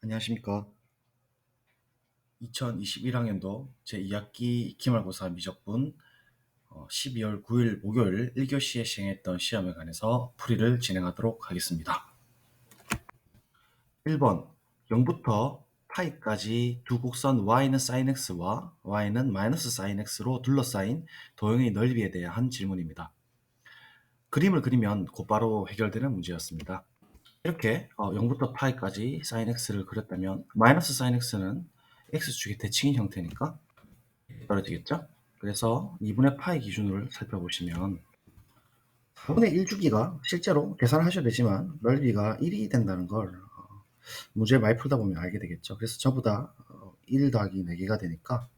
안녕하십니까. 2021학년도 제2학기 기말고사 미적분 12월 9일 목요일 1교시에 시행했던 시험에 관해서 풀이를 진행하도록 하겠습니다. 1번 0부터 파이까지 두 곡선 y는 sin x와 y는 마이너스 sin x로 둘러싸인 도형의 넓이에 대한 질문입니다. 그림을 그리면 곧바로 해결되는 문제였습니다. 이렇게 0부터 파이까지 sin x를 그렸다면 마이너스 sin x는 x축의 대칭인 형태니까 떨어지겠죠? 그래서 2분의 파이 기준으로 살펴보시면 4분의 1 주기가 실제로 계산하셔야 되지만 넓이가 1이 된다는 걸 문제 많이 풀다 보면 알게 되겠죠. 그래서 전부 다 1 더하기 4개가 되니까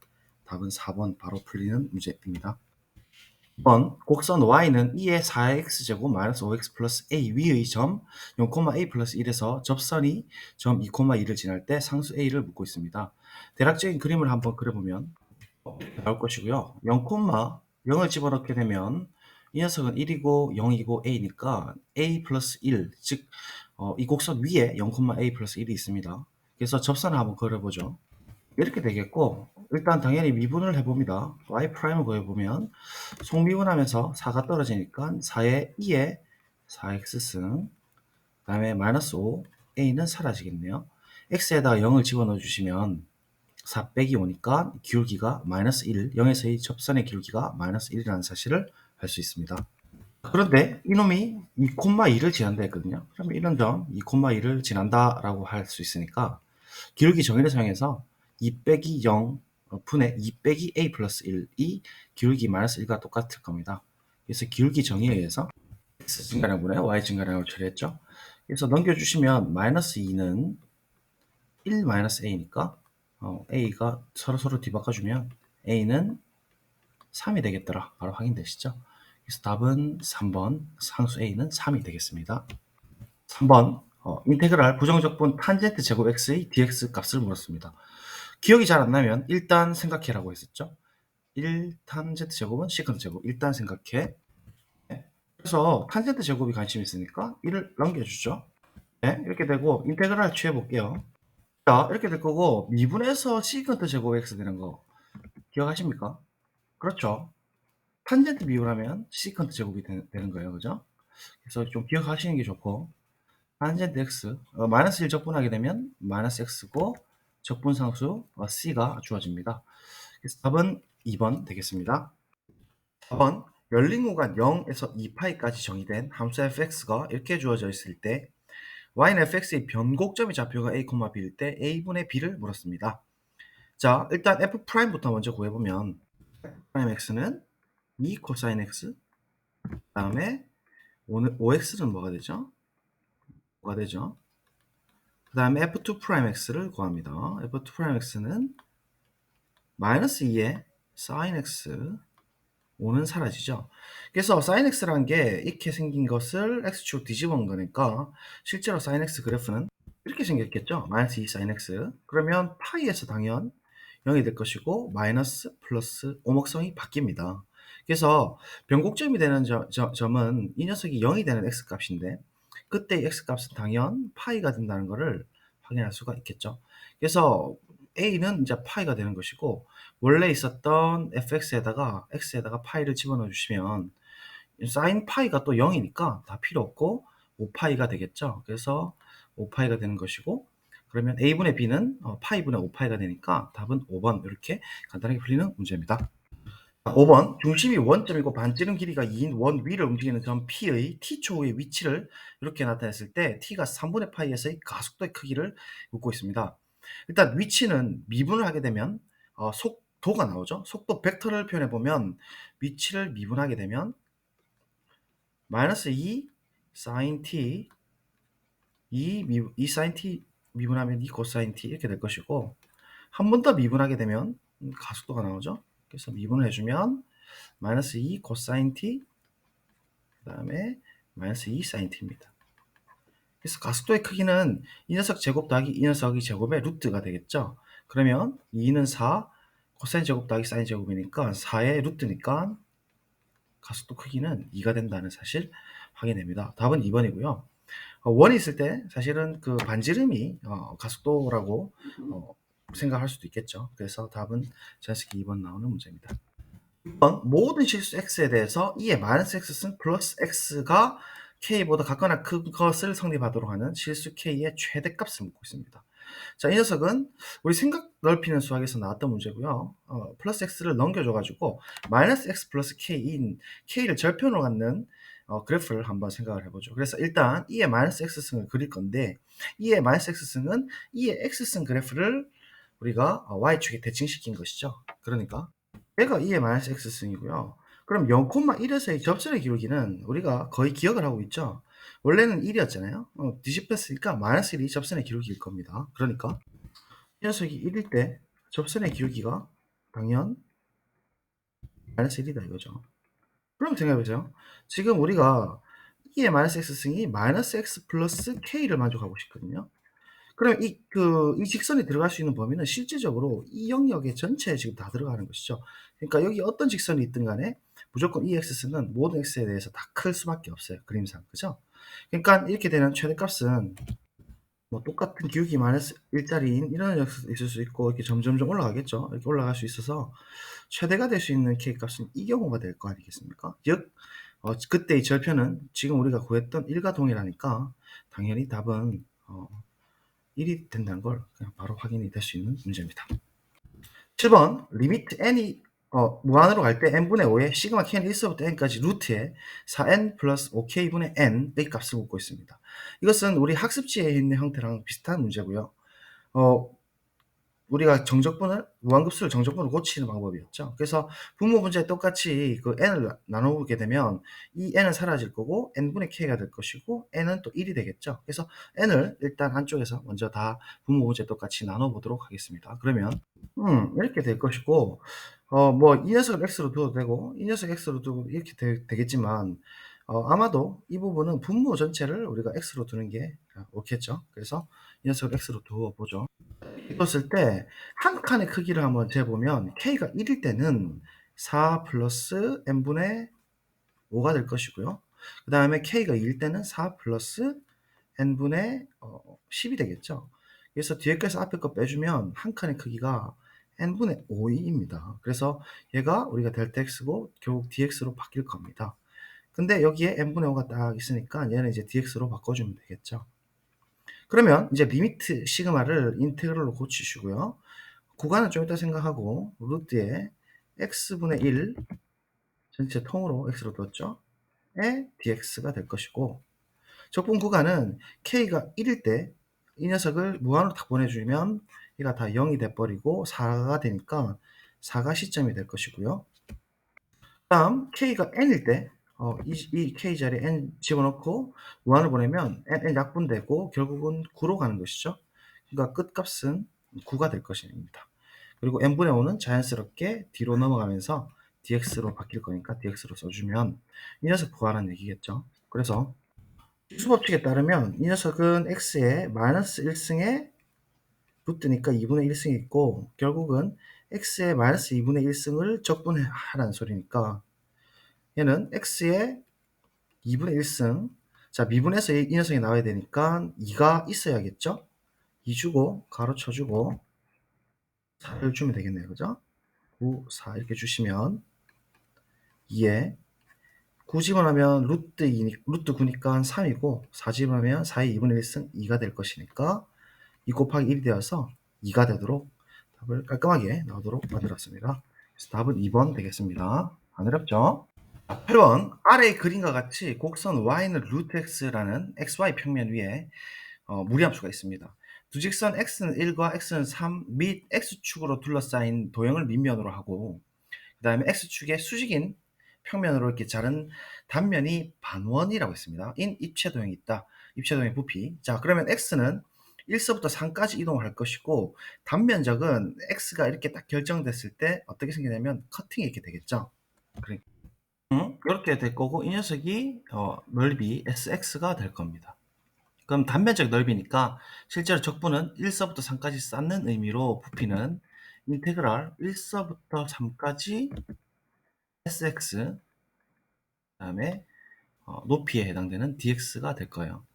답은 4번 바로 풀리는 문제입니다. 2번 곡선 y는 2의 4x제곱 마이너스 5x 플러스 a 위의 점 0,a 플러스 1에서 접선이 점 2,2를 지날 때 상수 a를 묻고 있습니다. 대략적인 그림을 한번 그려보면 나올 것이고요. 0,0을 집어넣게 되면 이 녀석은 1이고 0이고 a니까 a 플러스 1, 즉 이 곡선 위에 0,a 플러스 1이 있습니다. 그래서 접선을 한번 그려보죠. 이렇게 되겠고 일단 당연히 미분을 해봅니다. y 프라임을 구해보면 속미분하면서 4가 떨어지니까 4의 2에 4x승 그 다음에 마이너스 5 a는 사라지겠네요. x에다가 0을 집어넣어 주시면 4 빼기 5니까 기울기가 마이너스 1, 0에서의 접선의 기울기가 마이너스 1이라는 사실을 알 수 있습니다. 그런데 이놈이 2,2를 지난다 했거든요. 그러면 이런 점 2,2를 지난다라고 할 수 있으니까 기울기 정의를 사용해서 2 빼기 0 분의 2 빼기 a 플러스 1이 기울기 마이너스 1과 똑같을 겁니다. 그래서 기울기 정의에 의해서 x 증가량분의 y 증가량을 처리했죠. 그래서 넘겨주시면 마이너스 2는 1 마이너스 a니까 a가 서로 뒤바꿔주면 a는 3이 되겠더라. 바로 확인되시죠? 그래서 답은 3번 상수 a는 3이 되겠습니다. 3번 인테그랄 부정적분 탄젠트 제곱 x의 dx 값을 물었습니다. 기억이 잘 안 나면 일단 생각해라고 했었죠. 1 탄젠트 제곱은 시컨트 제곱. 일단 생각해. 그래서 탄젠트 제곱이 관심이 있으니까 1을 넘겨주죠. 네, 이렇게 되고 인테그랄 취해볼게요. 자, 이렇게 될 거고 미분에서 시컨트 제곱 x 되는 거 기억하십니까? 그렇죠. 탄젠트 미분하면 시컨트 제곱이 되는 거예요. 그죠? 그래서 좀 기억하시는 게 좋고 탄젠트 x 마이너스 1 적분하게 되면 마이너스 x고 적분상수 c가 주어집니다. 그래서 답은 2번 되겠습니다. 4번 열린 공간 0에서 2파이까지 정의된 함수 fx가 이렇게 주어져 있을 때 y는 fx의 변곡점이 좌표가 a, b일 때 a분의 b를 물었습니다. 자, 일단 f'부터 먼저 구해보면 f'x는 2 코사인 x 그 다음에 5x는 뭐가 되죠? 뭐가 되죠? 그 다음에 f2'x를 구합니다. f2'x는 마이너스 2의 sin x 5는 사라지죠. 그래서 sin x라는 게 이렇게 생긴 것을 x축 뒤집어 온 거니까 실제로 sin x 그래프는 이렇게 생겼겠죠. 마이너스 2 sin x. 그러면 파이에서 당연 0이 될 것이고 마이너스 플러스 오목성이 바뀝니다. 그래서 변곡점이 되는 점은 이 녀석이 0이 되는 x값인데 그때 x값은 당연 파이가 된다는 것을 확인할 수가 있겠죠. 그래서 a는 이제 파이가 되는 것이고 원래 있었던 fx에다가 x에다가 파이를 집어넣어 주시면 sin 파이가 또 0이니까 다 필요 없고 5파이가 되겠죠. 그래서 5파이가 되는 것이고 그러면 a분의 b는 파이분의 5파이가 되니까 답은 5번 이렇게 간단하게 풀리는 문제입니다. 5번 중심이 원점이고 반지름 길이가 2인 원 위를 움직이는 점 P의 T초의 위치를 이렇게 나타냈을 때 T가 3분의 파이에서의 가속도의 크기를 묻고 있습니다. 일단 위치는 미분을 하게 되면 속도가 나오죠. 속도 벡터를 표현해 보면 위치를 미분하게 되면 마이너스 2 sin t 2 sin t 미분하면 2 코사인 t 이렇게 될 것이고 한 번 더 미분하게 되면 가속도가 나오죠. 그래서 미분을 해주면 마이너스 2 코사인 t 그 다음에 마이너스 2 사인 t입니다. 그래서 가속도의 크기는 이 녀석 제곱 더하기 이 녀석의 제곱의 루트가 되겠죠. 그러면 2는 4 코사인 제곱 더하기 사인 제곱이니까 4의 루트니까 가속도 크기는 2가 된다는 사실 확인됩니다. 답은 2번이고요. 원이 있을 때 사실은 그 반지름이 가속도라고 생각할 수도 있겠죠. 그래서 답은 자연스럽게 2번 나오는 문제입니다. 2번 모든 실수 x에 대해서 e의 마이너스 x승 플러스 x가 k보다 같거나 큰 것을 성립하도록 하는 실수 k의 최대값을 묻고 있습니다. 자, 이 녀석은 우리 생각 넓히는 수학에서 나왔던 문제고요. 플러스 x를 넘겨줘가지고 마이너스 x 플러스 k인 k를 절편으로 갖는 그래프를 한번 생각을 해보죠. 그래서 일단 e의 마이너스 x승을 그릴 건데 e의 마이너스 x승은 e의 x승 그래프를 우리가 y축에 대칭시킨 것이죠. 그러니까 얘가 e의 마이너스 x승이고요. 그럼 0,1에서의 접선의 기울기는 우리가 거의 기억을 하고 있죠. 원래는 1이었잖아요. 뒤집혔으니까 마이너스 1이 접선의 기울기일 겁니다. 그러니까 이 녀석이 1일 때 접선의 기울기가 당연 마이너스 1이다 이거죠. 그럼 생각해보세요. 지금 우리가 e의 마이너스 x승이 마이너스 x 플러스 k를 만족하고 싶거든요. 그럼 이 직선이 들어갈 수 있는 범위는 실질적으로 이 영역의 전체에 지금 다 들어가는 것이죠. 그러니까 여기 어떤 직선이 있든 간에 무조건 이 x승은 모든 x에 대해서 다 클 수밖에 없어요. 그림상. 그죠? 그러니까 이렇게 되는 최대값은 뭐 똑같은 기울기 마이너스 1짜리인 이런 녀석도 있을 수 있고 이렇게 점점점 올라가겠죠. 이렇게 올라갈 수 있어서 최대가 될 수 있는 k값은 이 경우가 될 거 아니겠습니까? 즉 그때의 절편은 지금 우리가 구했던 1과 동일하니까 당연히 답은 1이 된다는 걸 그냥 바로 확인이 될 수 있는 문제입니다. 7번 리미트 n이 무한으로 갈 때 n분의 5에 시그마 k는 1서부터 n까지 루트에 4n 플러스 5k분의 n의 값을 묻고 있습니다. 이것은 우리 학습지에 있는 형태랑 비슷한 문제고요. 우리가 무한급수를 정적분을 고치는 방법이었죠. 그래서 분모 문제에 똑같이 그 n을 나누게 되면 이 n은 사라질 거고 n분의 k가 될 것이고 n은 또 1이 되겠죠. 그래서 n을 일단 한쪽에서 먼저 다 분모 문제 똑같이 나눠보도록 하겠습니다. 그러면 이렇게 될 것이고 뭐 이 녀석을 x로 두어도 되고 이 녀석 x로 두고 이렇게 되겠지만 아마도 이 부분은 분모 전체를 우리가 x로 두는 게 옳겠죠. 그래서 이 녀석을 x로 두어보죠. 이었을 때 한 칸의 크기를 한번 재보면 k가 1일 때는 4 플러스 n분의 5가 될 것이고요. 그 다음에 k가 2일 때는 4 플러스 n분의 10이 되겠죠. 그래서 뒤에 거에서 앞에 거 빼주면 한 칸의 크기가 n분의 5입니다. 그래서 얘가 우리가 델타 x고 결국 dx로 바뀔 겁니다. 근데 여기에 n분의 5가 딱 있으니까 얘는 이제 dx로 바꿔주면 되겠죠. 그러면 이제 리미트 시그마를 인테그럴로 고치시고요. 구간은 좀 이따 생각하고 루트에 x분의 1 전체 통으로 x로 뒀죠. 에 dx가 될 것이고 적분 구간은 k가 1일 때 이 녀석을 무한으로 딱 보내주면 얘가 다 0이 돼버리고 4가 되니까 4가 시점이 될 것이고요. 다음 k가 n일 때 이 k 자리에 n 집어넣고 무한을 보내면 n 약분되고 결국은 9로 가는 것이죠. 그러니까 끝값은 9가 될 것입니다. 그리고 n분의 5는 자연스럽게 뒤로 넘어가면서 dx로 바뀔 거니까 dx로 써주면 이 녀석 구하라는 얘기겠죠. 그래서 수법칙에 따르면 이 녀석은 x에 마이너스 1승에 루트니까 2분의 1승이 있고 결국은 x에 마이너스 2분의 1승을 적분하라는 소리니까 얘는 x에 2분의 1승 자 미분에서 이 녀석이 나와야 되니까 2가 있어야겠죠. 2 주고 가로 쳐주고 4를 주면 되겠네요. 그죠? 9, 4 이렇게 주시면 2에 9 집어넣으면 루트 9니까 3이고 4 집어넣으면 4의 2분의 1승 2가 될 것이니까 2 곱하기 1이 되어서 2가 되도록 답을 깔끔하게 나오도록 만들었습니다. 그래서 답은 2번 되겠습니다. 안 어렵죠? 8번 아래의 그림과 같이 곡선 y는 루트 x라는 xy 평면 위에 무리함수가 있습니다. 두 직선 x는 1과 x는 3 및 x축으로 둘러싸인 도형을 밑면으로 하고 그 다음에 x축의 수직인 평면으로 이렇게 자른 단면이 반원이라고 했습니다. 인 입체도형이 있다. 입체도형의 부피. 자, 그러면 x는 1서부터 3까지 이동을 할 것이고 단면적은 x가 이렇게 딱 결정됐을 때 어떻게 생기냐면 커팅이 이렇게 되겠죠. 그러니까 이렇게 될 거고 이 녀석이 넓이 sx가 될 겁니다. 그럼 단면적 넓이니까 실제로 적분은 1서부터 3까지 쌓는 의미로 부피는 인테그랄 1서부터 3까지 sx 그 다음에 높이에 해당되는 dx가 될 거예요.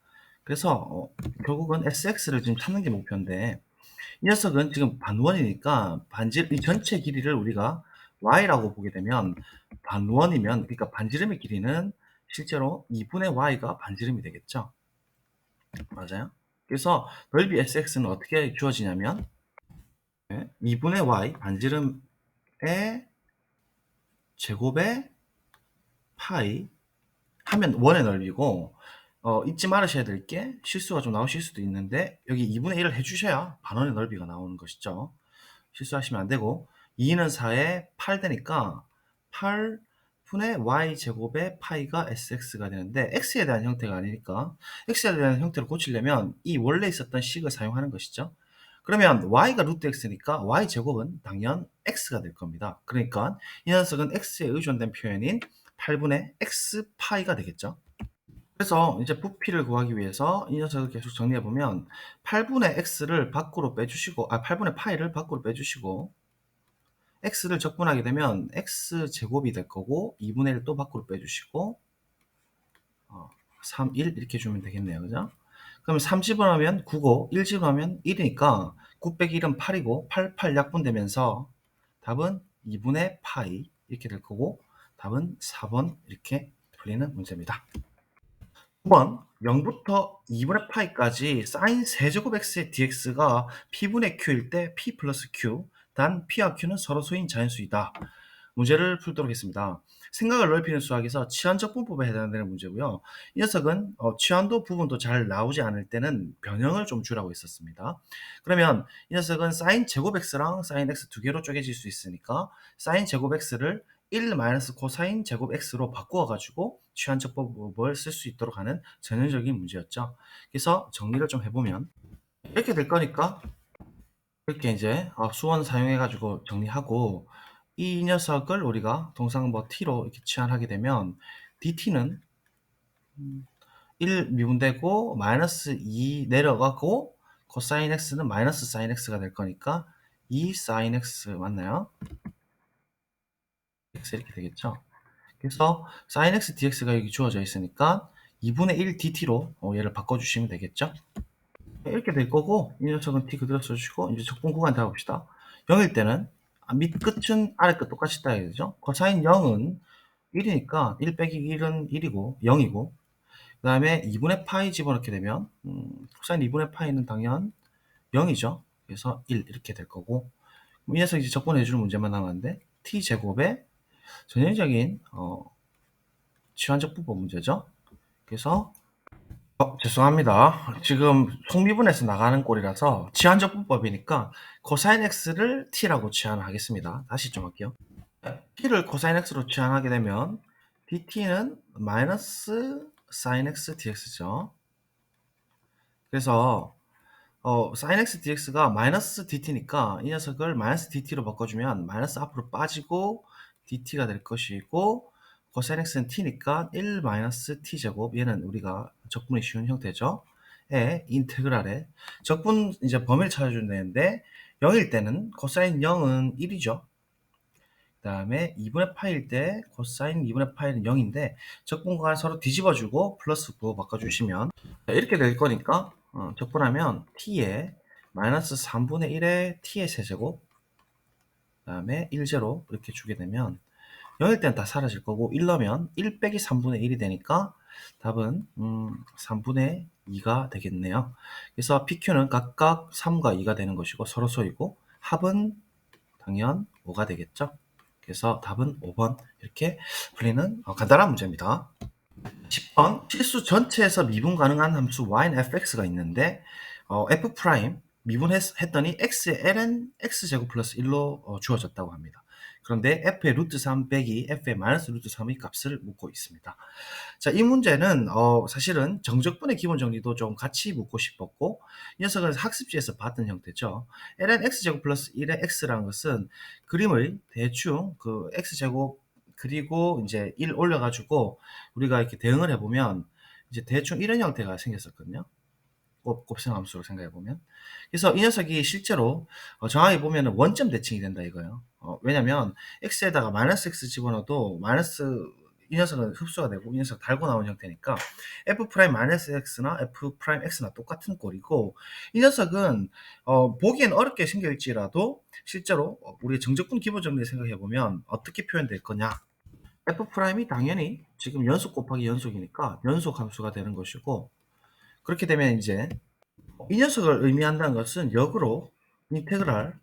그래서 결국은 sx를 지금 찾는 게 목표인데 이 녀석은 지금 반원이니까 이 전체 길이를 우리가 y라고 보게 되면 반원이면 그러니까 반지름의 길이는 실제로 2분의 y가 반지름이 되겠죠. 맞아요. 그래서 넓이 sx는 어떻게 주어지냐면 2분의 y 반지름의 제곱의 파이 하면 원의 넓이고 잊지 말으셔야 될 게 실수가 좀 나오실 수도 있는데 여기 2분의 1을 해주셔야 반원의 넓이가 나오는 것이죠. 실수하시면 안 되고 2는 4에 8 되니까 8분의 y제곱의 파이가 sx가 되는데 x에 대한 형태가 아니니까 x에 대한 형태를 고치려면 이 원래 있었던 식을 사용하는 것이죠. 그러면 y가 루트 x니까 y제곱은 당연 x가 될 겁니다. 그러니까 이 녀석은 x에 의존된 표현인 8분의 x 파이가 되겠죠. 그래서 이제 부피를 구하기 위해서 이 녀석을 계속 정리해보면 8분의 x를 밖으로 빼주시고 8분의 파이를 밖으로 빼주시고 x를 적분하게 되면 x제곱이 될 거고 2분의 1을 또 밖으로 빼주시고 3, 1 이렇게 주면 되겠네요. 그죠? 그러면 3 집어넣으면 9고 1 집어넣으면 1이니까 9 빼기 1은 8이고 8, 8 약분되면서 답은 2분의 파이 이렇게 될 거고 답은 4번 이렇게 풀리는 문제입니다. 9번 0부터 2분의 파이까지 사인 세제곱 x의 dx가 p분의 q일 때 p 플러스 q 단 p와 q는 서로 소인 자연수이다. 문제를 풀도록 하겠습니다. 생각을 넓히는 수학에서 치환적 분법에 해당되는 문제고요. 이 녀석은 치환도 부분도 잘 나오지 않을 때는 변형을 좀 주라고 했었습니다. 그러면 이 녀석은 사인 제곱 x랑 사인 x 두 개로 쪼개질 수 있으니까 사인 제곱 x를 1 마이너스 코사인 제곱 x로 바꾸어 가지고 치환적 법을 쓸 수 있도록 하는 전형적인 문제였죠. 그래서 정리를 좀 해보면 이렇게 될 거니까 이렇게 이제 수원 사용해 가지고 정리하고 이 녀석을 우리가 동상 뭐 t로 이렇게 치환하게 되면 dt는 1 미분되고 마이너스 2 내려가고 코사인 x는 마이너스 사인 x가 될 거니까 2 사인 x 맞나요? x 이렇게 되겠죠. 그래서 sin x dx가 여기 주어져 있으니까 2분의 1 dt로 얘를 바꿔주시면 되겠죠. 이렇게 될 거고 이 녀석은 t 그대로 써주시고 이제 적분 구간 잡아봅시다. 0일 때는 밑 끝은 아래 끝 똑같이 따야 되죠. 코사인 0은 1이니까 1 빼기 1은 1이고 0이고 그 다음에 2분의 파이 집어넣게 되면 코사인 2분의 파이는 당연 0이죠. 그래서 1 이렇게 될 거고 이 녀석 이제 적분해주는 문제만 남았는데 t제곱의 전형적인 치환적 분법 문제죠. 그래서 죄송합니다. 지금 속미분에서 나가는 꼴이라서 치환적 분법이니까 코사인 x를 t라고 치환하겠습니다. 다시 좀 할게요. t를 코사인 x로 치환하게 되면 dt는 마이너스 sin x dx죠. 그래서 sin x dx가 마이너스 dt니까 이 녀석을 마이너스 dt로 바꿔주면 마이너스 앞으로 빠지고 dt가 될 것이고 코사인 x는 t니까 1 마이너스 t제곱 얘는 우리가 적분이 쉬운 형태죠. 에 인테그랄에 적분 이제 범위를 찾아주면 되는데 0일 때는 코사인 0은 1이죠. 그 다음에 2분의 파일 때 코사인 2분의 파이는 0인데 적분과 서로 뒤집어주고 플러스 9 바꿔주시면 이렇게 될 거니까 적분하면 t에 마이너스 3분의 1의 t의 세제곱 그 다음에 1제로 이렇게 주게 되면 0일 때는 다 사라질 거고 1 넣으면 1 빼기 3분의 1이 되니까 답은 3분의 2가 되겠네요. 그래서 PQ는 각각 3과 2가 되는 것이고 서로 소이고 합은 당연 5가 되겠죠. 그래서 답은 5번 이렇게 풀리는 간단한 문제입니다. 10번 실수 전체에서 미분 가능한 함수 y는 fx가 있는데 f 프라임 미분했더니 x의 ln x제곱 플러스 1로 주어졌다고 합니다. 그런데 f의 루트 3 빼기 f의 마이너스 루트 3의 값을 묻고 있습니다. 자, 이 문제는 사실은 정적분의 기본 정리도 좀 같이 묻고 싶었고 이 녀석은 학습지에서 봤던 형태죠. ln x제곱 플러스 1의 x라는 것은 그림을 대충 그 x제곱 그리고 이제 1 올려가지고 우리가 이렇게 대응을 해보면 이제 대충 이런 형태가 생겼었거든요. 곱셈 함수로 생각해 보면. 그래서 이 녀석이 실제로 정확히 보면 원점 대칭이 된다 이거예요. 왜냐면 x에다가 마이너스 x 집어넣어도 마이너스 이 녀석은 흡수가 되고 이 녀석 달고 나온 형태니까 f 프라임 마이너스 x나 f 프라임 x나 똑같은 꼴이고 이 녀석은 보기엔 어렵게 생겨있지라도 실제로 우리 정적분 기본 정리 생각해 보면 어떻게 표현될 거냐? f 프라임이 당연히 지금 연속 곱하기 연속이니까 연속 함수가 되는 것이고 그렇게 되면 이제 이 녀석을 의미한다는 것은 역으로 인테그랄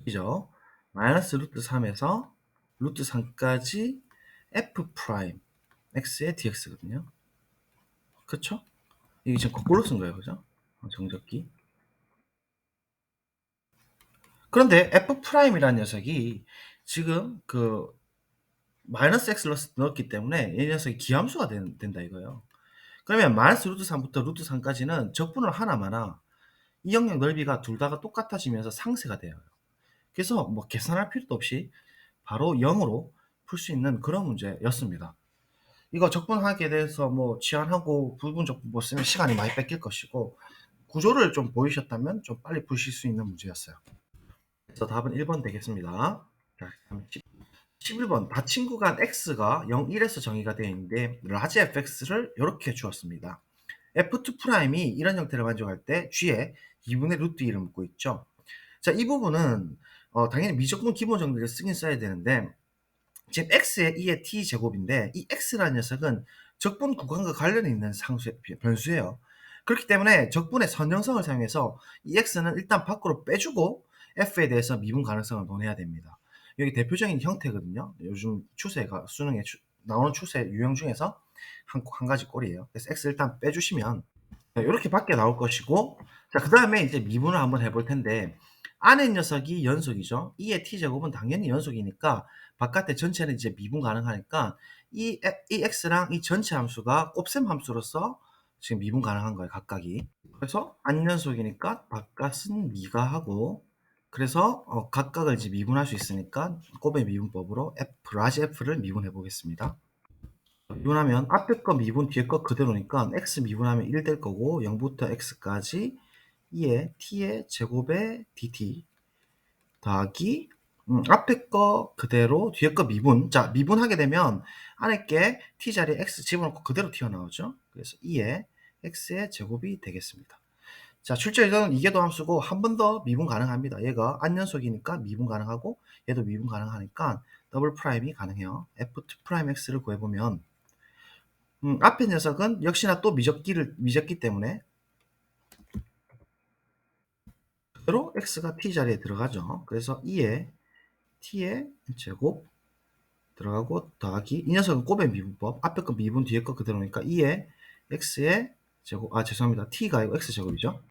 이죠. 마이너스 루트 3에서 루트 3까지 f 프라임 x의 dx거든요. 그쵸? 이게 지금 거꾸로 쓴 거예요. 그죠? 정적기. 그런데 f 프라임이라는 녀석이 지금 그 마이너스 x를 넣었기 때문에 이 녀석이 기함수가 된다 이거예요. 그러면 마이너스 루트 3부터 루트 3까지는 적분을 하나마나 이 영역 넓이가 둘 다가 똑같아지면서 상쇄가 돼요. 그래서 뭐 계산할 필요도 없이 바로 0으로 풀 수 있는 그런 문제였습니다. 이거 적분하기에 대해서 뭐 치환하고 부분 적분 뭐 쓰면 시간이 많이 뺏길 것이고 구조를 좀 보이셨다면 좀 빨리 푸실 수 있는 문제였어요. 그래서 답은 1번 되겠습니다. 자, 11번 닫힌 구간 x가 0, 1에서 정의가 되어 있는데 라지 fx를 이렇게 주었습니다. f2'이 이런 형태를 만족할 때 g에 2분의 루트 1을 묻고 있죠. 자, 이 부분은 당연히 미적분 기본 정리를 쓰긴 써야 되는데 지금 x의 2의 t 제곱인데 이 x라는 녀석은 적분 구간과 관련이 있는 변수예요. 그렇기 때문에 적분의 선형성을 사용해서 이 x는 일단 밖으로 빼주고 f에 대해서 미분 가능성을 논해야 됩니다. 여기 대표적인 형태거든요. 요즘 추세가 수능에 나오는 추세 유형 중에서 한 가지 꼴이에요. 그래서 x 일단 빼주시면 이렇게 밖에 나올 것이고 자, 그 다음에 이제 미분을 한번 해볼 텐데 안에 녀석이 연속이죠. 2의 t제곱은 당연히 연속이니까 바깥에 전체는 이제 미분 가능하니까 이 x랑 이 전체 함수가 곱셈 함수로서 지금 미분 가능한 거예요. 각각이. 그래서 안연속이니까 바깥은 미가하고 그래서 각각을 이제 미분할 수 있으니까 곱의 미분법으로 라지 f를 미분해 보겠습니다. 미분하면 앞에 거 미분 뒤에 거 그대로니까 x 미분하면 1 될 거고 0부터 x까지 2의 t의 제곱의 dt 더하기 앞에 거 그대로 뒤에 거 미분. 자, 미분하게 되면 안에 게 t 자리에 x 집어넣고 그대로 튀어나오죠. 그래서 2의 x의 제곱이 되겠습니다. 자, 출제에서는 이계도 함수고 한 번 더 미분 가능합니다. 얘가 안연속이니까 미분 가능하고 얘도 미분 가능하니까 더블 프라임이 가능해요. f2 프라임 x를 구해보면 앞에 녀석은 역시나 또 미적기 때문에 그대로 x가 t 자리에 들어가죠. 그래서 2의 t의 제곱 들어가고 더하기 이 녀석은 곱의 미분법 앞에 거 미분 뒤에 거 그대로니까 2의 x의 제곱 죄송합니다. t가 아니고 x 제곱이죠.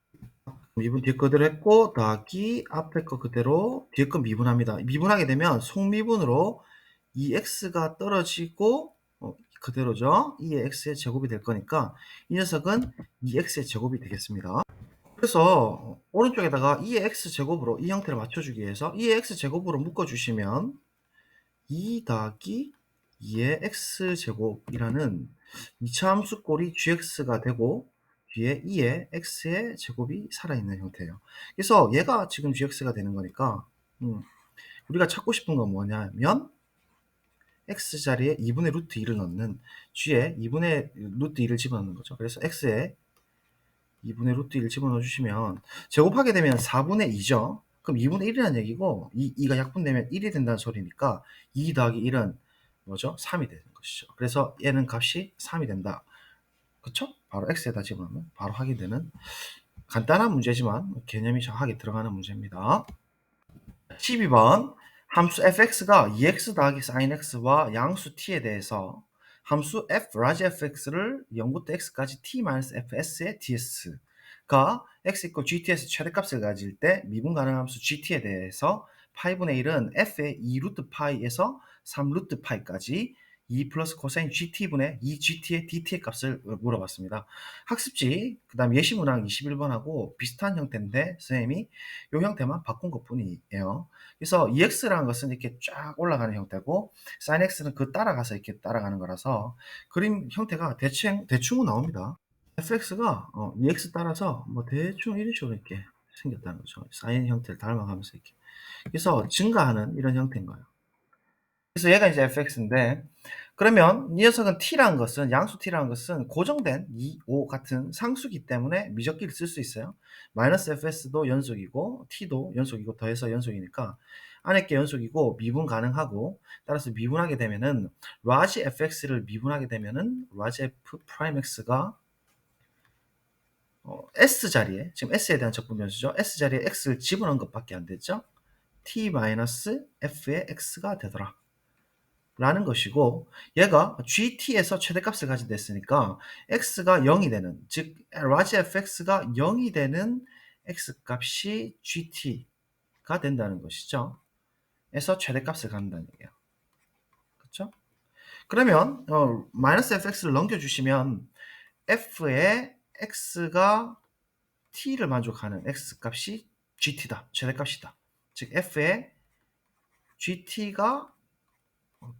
미분 뒤에 거 그대로 했고 더하기 앞에 거 그대로 뒤에 거 미분합니다. 미분하게 되면 속미분으로 2x가 떨어지고 그대로죠. 2의 x의 제곱이 될 거니까 이 녀석은 2x의 제곱이 되겠습니다. 그래서 오른쪽에다가 2의 x제곱으로 이 형태를 맞춰주기 위해서 2의 x제곱으로 묶어주시면 2 더하기 2의 x제곱이라는 2차 함수 꼴이 gx가 되고 뒤에 2의 x의 제곱이 살아있는 형태예요. 그래서 얘가 지금 gx가 되는 거니까 우리가 찾고 싶은 건 뭐냐면 x자리에 2분의 루트 2를 넣는 g에 2분의 루트 2를 집어넣는 거죠. 그래서 x에 2분의 루트 1 집어넣어 주시면 제곱하게 되면 4분의 2죠. 그럼 2분의 1이라는 얘기고 2가 약분되면 1이 된다는 소리니까 2 더하기 1은 뭐죠? 3이 되는 것이죠. 그래서 얘는 값이 3이 된다. 그쵸? 바로 x에다 집어넣으면 바로 확인되는 간단한 문제지만 개념이 정확하게 들어가는 문제입니다. 12번 함수 fx가 2x 더하기 sin x와 양수 t에 대해서 함수 f 라지 fx를 0부터 x까지 t-fs의 ds가 x = gts 최대값을 가질 때 미분 가능 함수 gt에 대해서 파이분의 1은 f의 2 루트 파이에서 3 루트 파이까지 2 플러스 코사인 gt분의 2 gt의 dt의 값을 물어봤습니다. 학습지 그 다음 예시문항 21번하고 비슷한 형태인데 선생님이 이 형태만 바꾼 것 뿐이에요. 그래서 EX라는 것은 이렇게 쫙 올라가는 형태고 sin X는 그 따라가서 이렇게 따라가는 거라서 그림 형태가 대충은 나옵니다. fx가 EX 따라서 뭐 대충 이런 식으로 이렇게 생겼다는 거죠. sin 형태를 닮아가면서 이렇게. 그래서 증가하는 이런 형태인 거예요. 그래서 얘가 이제 fx인데, 그러면 이 녀석은 t라는 것은, 양수 t라는 것은 고정된 2, 5 같은 상수기 때문에 미적기를 쓸 수 있어요. 마이너스 fs도 연속이고 t도 연속이고 더해서 연속이니까 안에 게 연속이고 미분 가능하고, 따라서 미분하게 되면은 라지 fx를 미분하게 되면은 라지 f 프라임 x가 s 자리에, 지금 s에 대한 적분 변수죠. s 자리에 x를 집어넣은 것밖에 안 됐죠. t-f의 x가 되더라 라는 것이고, 얘가 gt에서 최대값을 가지게 됐으니까 x가 0이 되는, 즉 라지 fx가 0이 되는 x값이 gt가 된다는 것이죠. 에서 최대값을 갖는다는 얘기예요. 그렇죠? 그러면 마이너스 fx를 넘겨주시면 f의 x가 t를 만족하는 x값이 gt다, 최대값이다. 즉 f의 gt가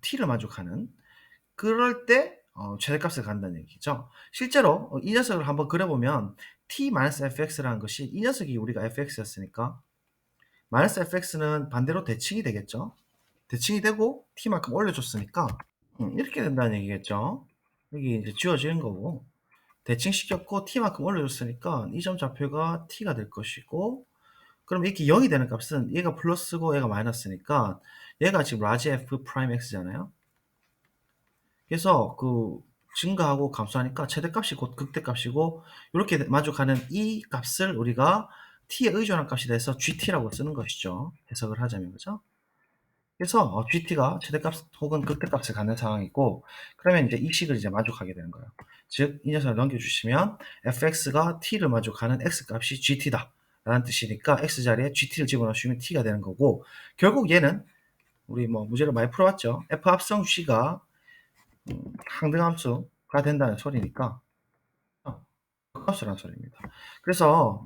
t를 만족하는, 그럴 때 최대값을 갖는다는 얘기죠. 실제로 이 녀석을 한번 그려보면 t-fx라는 것이 이 녀석이 우리가 fx였으니까 마이너스 fx는 반대로 대칭이 되겠죠. 대칭이 되고 t만큼 올려줬으니까 이렇게 된다는 얘기겠죠. 여기 이제 지워지는 거고, 대칭시켰고 t만큼 올려줬으니까 이 점 좌표가 t가 될 것이고, 그럼 이렇게 0이 되는 값은 얘가 플러스고 얘가 마이너스니까 얘가 지금 라지 f 프라임 x잖아요. 그래서 그 증가하고 감소하니까 최대값이 곧 극대값이고, 이렇게 만족하는 이 값을 우리가 t에 의존한 값이 돼서 gt라고 쓰는 것이죠. 해석을 하자면, 그죠? 그래서 gt가 최대값 혹은 극대값을 갖는 상황이고, 그러면 이제 이 식을 이제 만족하게 되는 거예요. 즉, 이 녀석을 넘겨주시면 fx가 t를 만족하는 x값이 gt다 라는 뜻이니까 x 자리에 gt를 집어넣으시면 t가 되는 거고, 결국 얘는 우리 뭐 문제를 많이 풀어봤죠. f 합성 g가 항등함수가 된다는 소리니까 값이라는 소리입니다. 그래서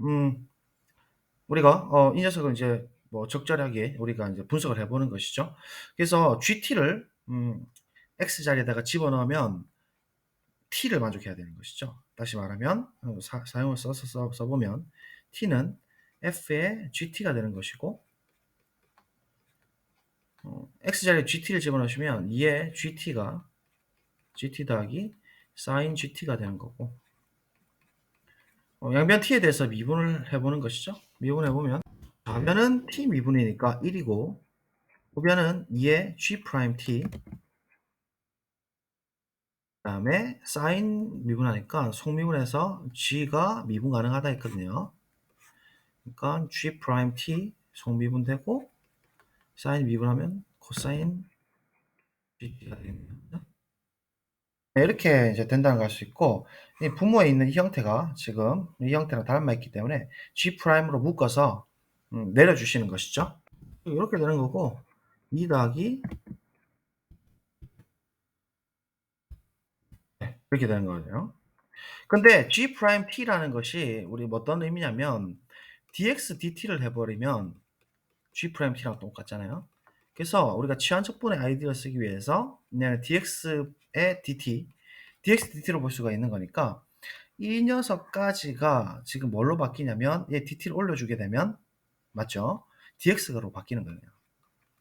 우리가 이 녀석을 이제 뭐 적절하게 우리가 이제 분석을 해보는 것이죠. 그래서 GT를 x 자리에다가 집어넣으면 t를 만족해야 되는 것이죠. 다시 말하면 사용을 써보면 t는 f의 gt가 되는 것이고, x 자리에 gt를 집어넣으시면 2의 gt가 gt 더하기 sin gt가 되는 거고, 양변 t에 대해서 미분을 해보는 것이죠. 미분해보면 좌변은 t 미분이니까 1이고 우변은 2의 g 프라임 t, 그 다음에 sin 미분하니까 속미분해서 g가 미분 가능하다 했거든요. 그러니까 g 프라임 t 속미분되고 sin 미분하면 코사인 gt가 됩니다. 이렇게 이제 된다는 걸 알 수 있고, 이 분모에 있는 이 형태가 지금 이 형태랑 닮아 있기 때문에 g 프라임으로 묶어서 내려주시는 것이죠. 이렇게 되는 거고, 2 더하기 이렇게 되는 거예요. 근데 g 프라임 t라는 것이 우리 어떤 의미냐면 dx dt를 해버리면 g 프라임 t랑 똑같잖아요. 그래서 우리가 치환적분의 아이디어를 쓰기 위해서 그냥 dx의 dt, dx dt로 볼 수가 있는 거니까 이 녀석까지가 지금 뭘로 바뀌냐면 얘 dt를 올려주게 되면, 맞죠? dx로 바뀌는 거예요.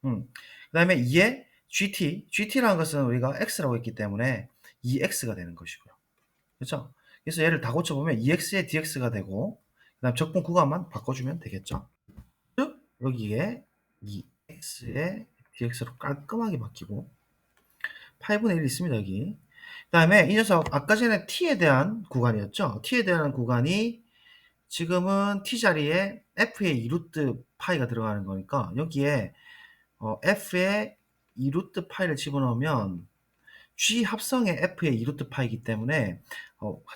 그 다음에 2의 gt라는 것은 우리가 x라고 했기 때문에 2x가 되는 것이고요. 그렇죠? 그래서 얘를 다 고쳐보면 2x의 dx가 되고, 그 다음 적분 구간만 바꿔주면 되겠죠? 즉 여기에 2x의 dx로 깔끔하게 바뀌고 8분의 1 있습니다, 여기. 그 다음에 이 녀석 아까 전에 t에 대한 구간이었죠? t에 대한 구간이 지금은 t 자리에 f의 2루트 파이가 들어가는 거니까 여기에 f의 2루트 파이를 집어넣으면 g 합성의 f의 2루트 파이기 때문에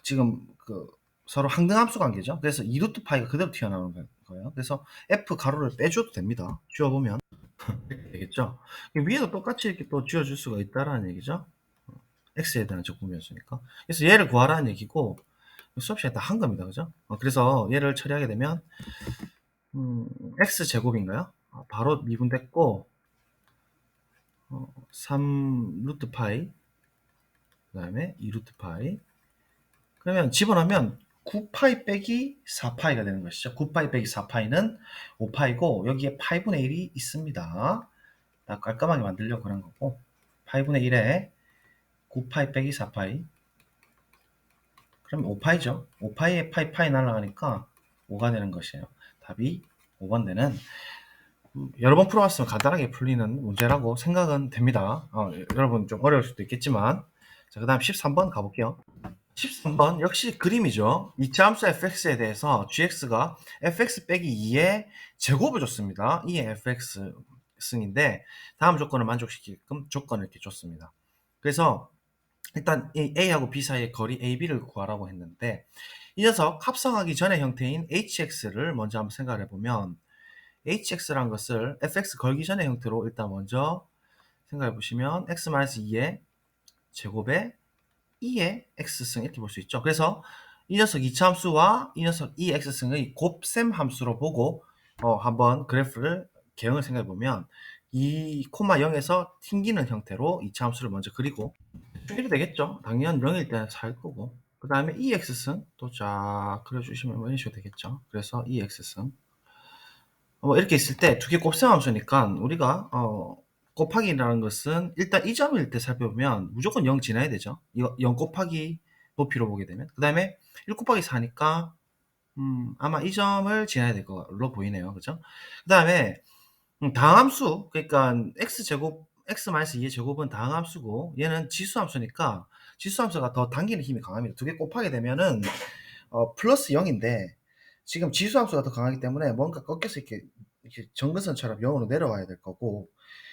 지금 그 서로 항등함수 관계죠. 그래서 2루트 파이가 그대로 튀어나오는 거예요. 그래서 f 가로를 빼줘도 됩니다. 쥐어보면 되겠죠. 위에도 똑같이 이렇게 또 쥐어줄 수가 있다라는 얘기죠. x에 대한 적분 변수니까. 그래서 얘를 구하라는 얘기고, 수업 시간에 다 한 겁니다. 그죠? 그래서 얘를 처리하게 되면 x 제곱인가요? 바로 미분됐고 3 루트 파이, 그 다음에 2 루트 파이, 그러면 집어넣으면 9파이 빼기 4파이가 되는 것이죠. 9파이 빼기 4파이는 5파이고 여기에 파이분의 1이 있습니다. 딱 깔끔하게 만들려고 그런 거고, 파이분의 1에 9파이 빼기 4파이, 그럼 5파이죠. 5파이에 파이 날아가니까 5가 되는 것이에요. 답이 5번 되는, 여러 번 풀어봤으면 간단하게 풀리는 문제라고 생각은 됩니다. 여러분 좀 어려울 수도 있겠지만. 자, 그 다음 13번 가볼게요. 13번 역시 그림이죠. 이차함수 fx에 대해서 gx가 fx 빼기 2의 제곱을 줬습니다. 2의 fx 승인데 다음 조건을 만족시키게끔 조건을 이렇게 줬습니다. 그래서 일단 이 a하고 b 사이의 거리 ab를 구하라고 했는데, 이 녀석 합성하기 전의 형태인 hx를 먼저 한번 생각을 해보면, hx라는 것을 fx 걸기 전의 형태로 일단 먼저 생각해 보시면 x-2의 제곱에 2의 x승 이렇게 볼 수 있죠. 그래서 이 녀석 2차 함수와 이 녀석 2 x승의 곱셈 함수로 보고 한번 그래프를 개형을 생각해 보면, 이 코마 0에서 튕기는 형태로 2차 함수를 먼저 그리고 이렇게 되겠죠. 당연 0일 때는 살 거고, 그 다음에 2x승 또 쫙 그려주시면 이런 식으로 되겠죠. 그래서 2x승 이렇게 있을 때 두 개 곱셈 함수니까 우리가 곱하기라는 것은 일단 이 점일 때 살펴보면 무조건 0 지나야 되죠. 이거 0 곱하기 높이로 보게 되면. 그 다음에 1 곱하기 4니까 아마 이 점을 지나야 될 걸로 보이네요. 그죠? 그 다음에 다항함수, 그러니까 x제곱 x-2의 제곱은 다항함수고 얘는 지수함수니까 지수함수가 더 당기는 힘이 강합니다. 두 개 곱하게 되면은 플러스 0인데 지금 지수함수가 더 강하기 때문에 뭔가 꺾여서 이렇게 정근선처럼 0으로 내려와야 될 거고,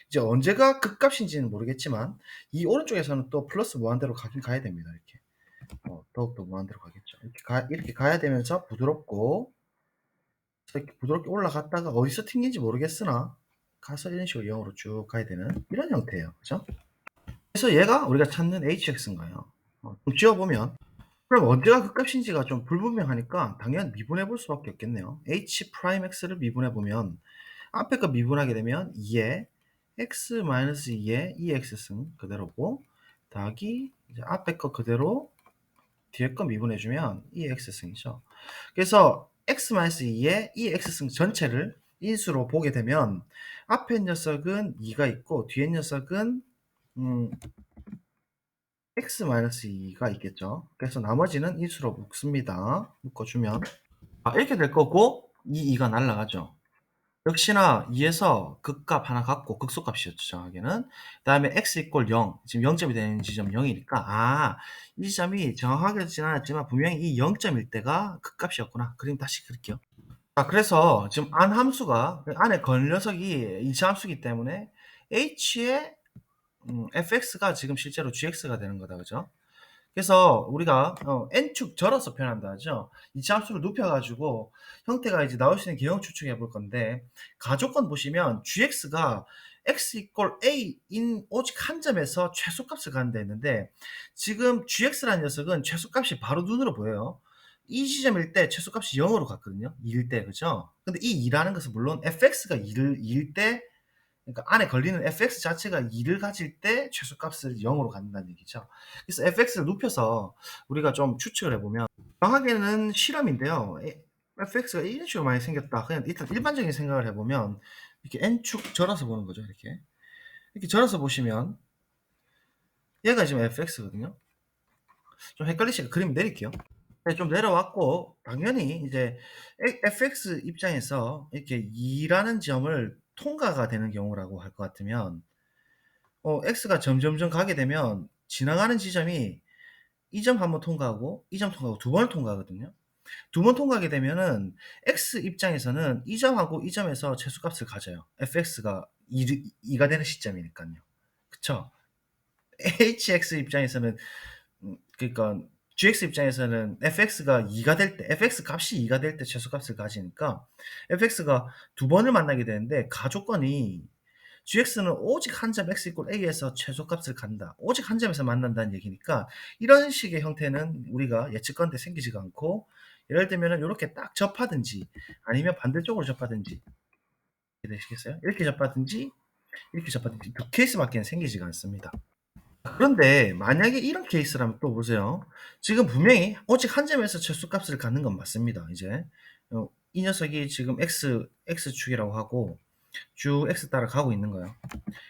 이제 언제가 극값인지는 모르겠지만 이 오른쪽에서는 또 플러스 무한대로 가긴 가야 됩니다. 이렇게 더욱더 무한대로 가겠죠. 이렇게 가야 되면서 이렇게 부드럽게 올라갔다가 어디서 튕긴지 모르겠으나 가서 이런 식으로 0으로 쭉 가야 되는 이런 형태예요. 그죠? 그래서 얘가 우리가 찾는 hx인가요? 좀 지워보면, 그럼 언제가 극값인지가 좀 불분명하니까 당연 미분해 볼 수밖에 없겠네요. h'x를 미분해 보면 앞에 거 미분하게 되면 2에 x-2의 2x승 그대로고, 더하기 이제 앞에 거 그대로 뒤에 거 미분해 주면 2x승이죠. 그래서 x-2의 2x승 전체를 인수로 보게 되면 앞에 녀석은 2가 있고 뒤에 녀석은 x-2가 있겠죠. 그래서 나머지는 인수로 묶습니다. 묶어주면 이렇게 될 거고, 이 2가 날라가죠. 역시나 2에서 극값 하나 갖고 극소값이었죠. 정확하게는. 그 다음에 x 이퀄 0, 지금 0점이 되는 지점 0이니까 이 점이 정확하게는 않았지만 분명히 이 0점일 때가 극값이었구나. 그림 다시 그릴게요. 자, 그래서 지금 안 함수가 안에 건 녀석이 2차 함수이기 때문에 h의 fx가 지금 실제로 gx가 되는 거다. 그죠? 그래서 우리가 n축 절어서 표현한다 하죠. 이차 함수를 눕혀가지고 형태가 이제 나올 수 있는 개형 추측해 볼 건데, 가조건 보시면 gx가 x 이퀄 a인 오직 한 점에서 최소값을 갖는다 했는데, 지금 gx라는 녀석은 최소값이 바로 눈으로 보여요. 이 지점일 때 최소값이 0으로 갔거든요. 2일 때, 그죠? 근데 이 2라는 것은 물론 fx가 2일 때, 그러니까 안에 걸리는 fx 자체가 2를 가질 때 최소값을 0으로 갖는다는 얘기죠. 그래서 fx를 눕혀서 우리가 좀 추측을 해보면, 정확하게는 실험인데요. fx가 이런 식으로 많이 생겼다. 그냥 일단 일반적인 생각을 해보면 이렇게 n축 절어서 보는 거죠. 이렇게 절어서 보시면 얘가 지금 fx거든요. 좀 헷갈리시니까 그림 내릴게요. 좀 내려왔고, 당연히 이제 fx 입장에서 이렇게 2라는 점을 통과가 되는 경우라고 할 것 같으면, x가 점점점 가게 되면 지나가는 지점이 이 점 한번 통과하고 이 점 통과하고 두 번을 통과하거든요. 두 번 통과하게 되면은 x 입장에서는 이 점하고 이 점에서 최소값을 가져요. fx가 2가 되는 시점이니까요. 그쵸? hx 입장에서는 그러니까 gx 입장에서는 fx가 2가 될 때, fx 값이 2가 될 때 최소값을 가지니까 fx가 두 번을 만나게 되는데, 가조건이 gx는 오직 한 점 x 이퀄 a에서 최소값을 간다. 오직 한 점에서 만난다는 얘기니까 이런 식의 형태는 우리가 예측건데 생기지가 않고, 예를 들면 이렇게 딱 접하든지 아니면 반대쪽으로 접하든지 되시겠어요? 이렇게 접하든지 이렇게 접하든지 두 케이스밖에 생기지가 않습니다. 그런데 만약에 이런 케이스라면 또 보세요. 지금 분명히 오직 한 점에서 최소값을 갖는 건 맞습니다. 이제 이 녀석이 지금 x축이라고 하고 쭉 x 따라 가고 있는 거예요.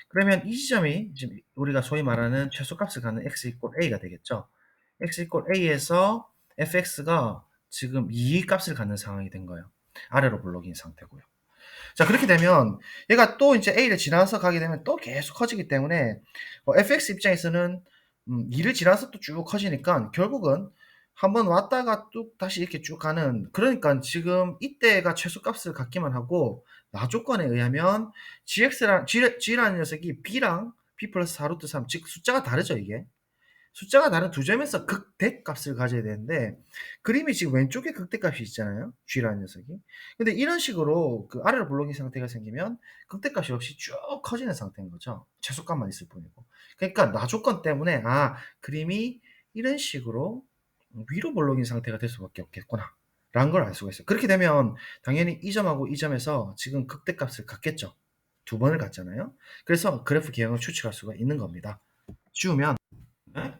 그러면 이 지점이 지금 우리가 소위 말하는 최소값을 갖는 x 이퀄 a가 되겠죠. x 이퀄 a에서 fx가 지금 이 값을 갖는 상황이 된 거예요. 아래로 블록인 상태고요. 자, 그렇게 되면 얘가 또 이제 a를 지나서 가게 되면 또 계속 커지기 때문에 fx 입장에서는 2를 지나서 또 쭉 커지니까 결국은 한번 왔다가 뚝 다시 이렇게 쭉 가는, 그러니까 지금 이때가 최소값을 갖기만 하고 나 조건에 의하면 g라는 녀석이 b랑 b 플러스 4루트 3, 즉 숫자가 다르죠 이게. 숫자가 다른 두 점에서 극대값을 가져야 되는데 그림이 지금 왼쪽에 극대값이 있잖아요. G라는 녀석이. 근데 이런 식으로 그 아래로 블록인 상태가 생기면 극대값이 없이 쭉 커지는 상태인 거죠. 최소값만 있을 뿐이고. 그러니까 나 조건 때문에 그림이 이런 식으로 위로 블록인 상태가 될 수밖에 없겠구나 라는 걸 알 수가 있어요. 그렇게 되면 당연히 이 점하고 이 점에서 지금 극대값을 갖겠죠. 두 번을 갖잖아요. 그래서 그래프 개형을 추측할 수가 있는 겁니다. 지우면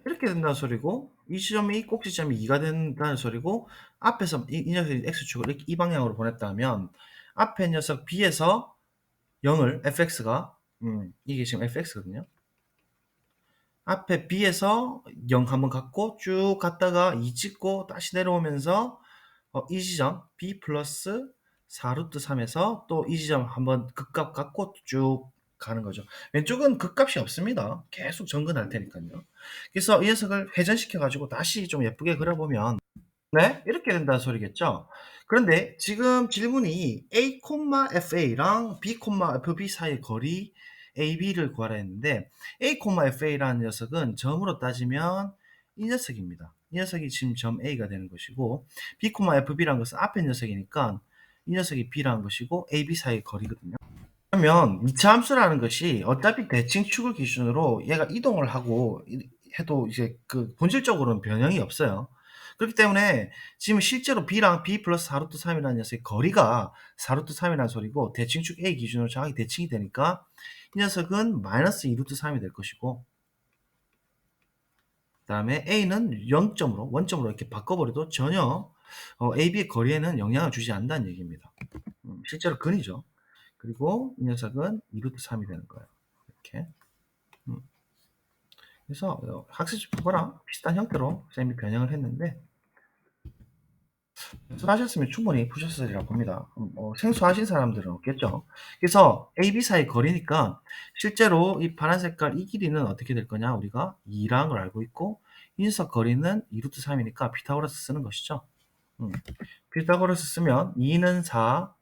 이렇게 된다는 소리고 이 지점이 꼭지점이 2가 된다는 소리고 앞에서 이 녀석이 x축을 이렇게 이 방향으로 보냈다면 앞에 녀석 b에서 0을 fx가 이게 지금 fx거든요. 앞에 b에서 0 한번 갖고 쭉 갔다가 2 찍고 다시 내려오면서 이 지점 b 플러스 4루트 3에서 또 이 지점 한번 극값 갖고 쭉 가는 거죠. 왼쪽은 극값이 없습니다. 계속 정근할 테니까요. 그래서 이 녀석을 회전시켜 가지고 다시 좀 예쁘게 그려보면 네, 이렇게 된다는 소리겠죠. 그런데 지금 질문이 a, fa랑 b, fb 사이의 거리 ab를 구하라 했는데 a, fa라는 녀석은 점으로 따지면 이 녀석입니다. 이 녀석이 지금 점 a가 되는 것이고 b, fb라는 것은 앞에 녀석이니까 이 녀석이 b라는 것이고 ab 사이의 거리거든요. 그러면 2차 함수라는 것이 어차피 대칭축을 기준으로 얘가 이동을 하고 해도 이제 그 본질적으로는 변형이 없어요. 그렇기 때문에 지금 실제로 b랑 b 플러스 4루트 3이라는 녀석의 거리가 4루트 3이라는 소리고 대칭축 a 기준으로 정확히 대칭이 되니까 이 녀석은 마이너스 2루트 3이 될 것이고 그 다음에 a는 0점으로 원점으로 이렇게 바꿔버려도 전혀 ab의 거리에는 영향을 주지 않는다는 얘기입니다. 실제로 근이죠. 그리고 이 녀석은 2루트 3이 되는 거예요. 이렇게. 그래서 학습지 표거랑 비슷한 형태로 쌤이 변형을 했는데 생소하셨으면 충분히 푸셨으리라고 봅니다. 생소하신 사람들은 없겠죠. 그래서 A, B 사이 거리니까 실제로 이 파란 색깔 이 길이는 어떻게 될 거냐 우리가 2라는 걸 알고 있고 이 녀석 거리는 2루트 3이니까 피타고라스 쓰는 것이죠. 피타고라스 쓰면 2는 4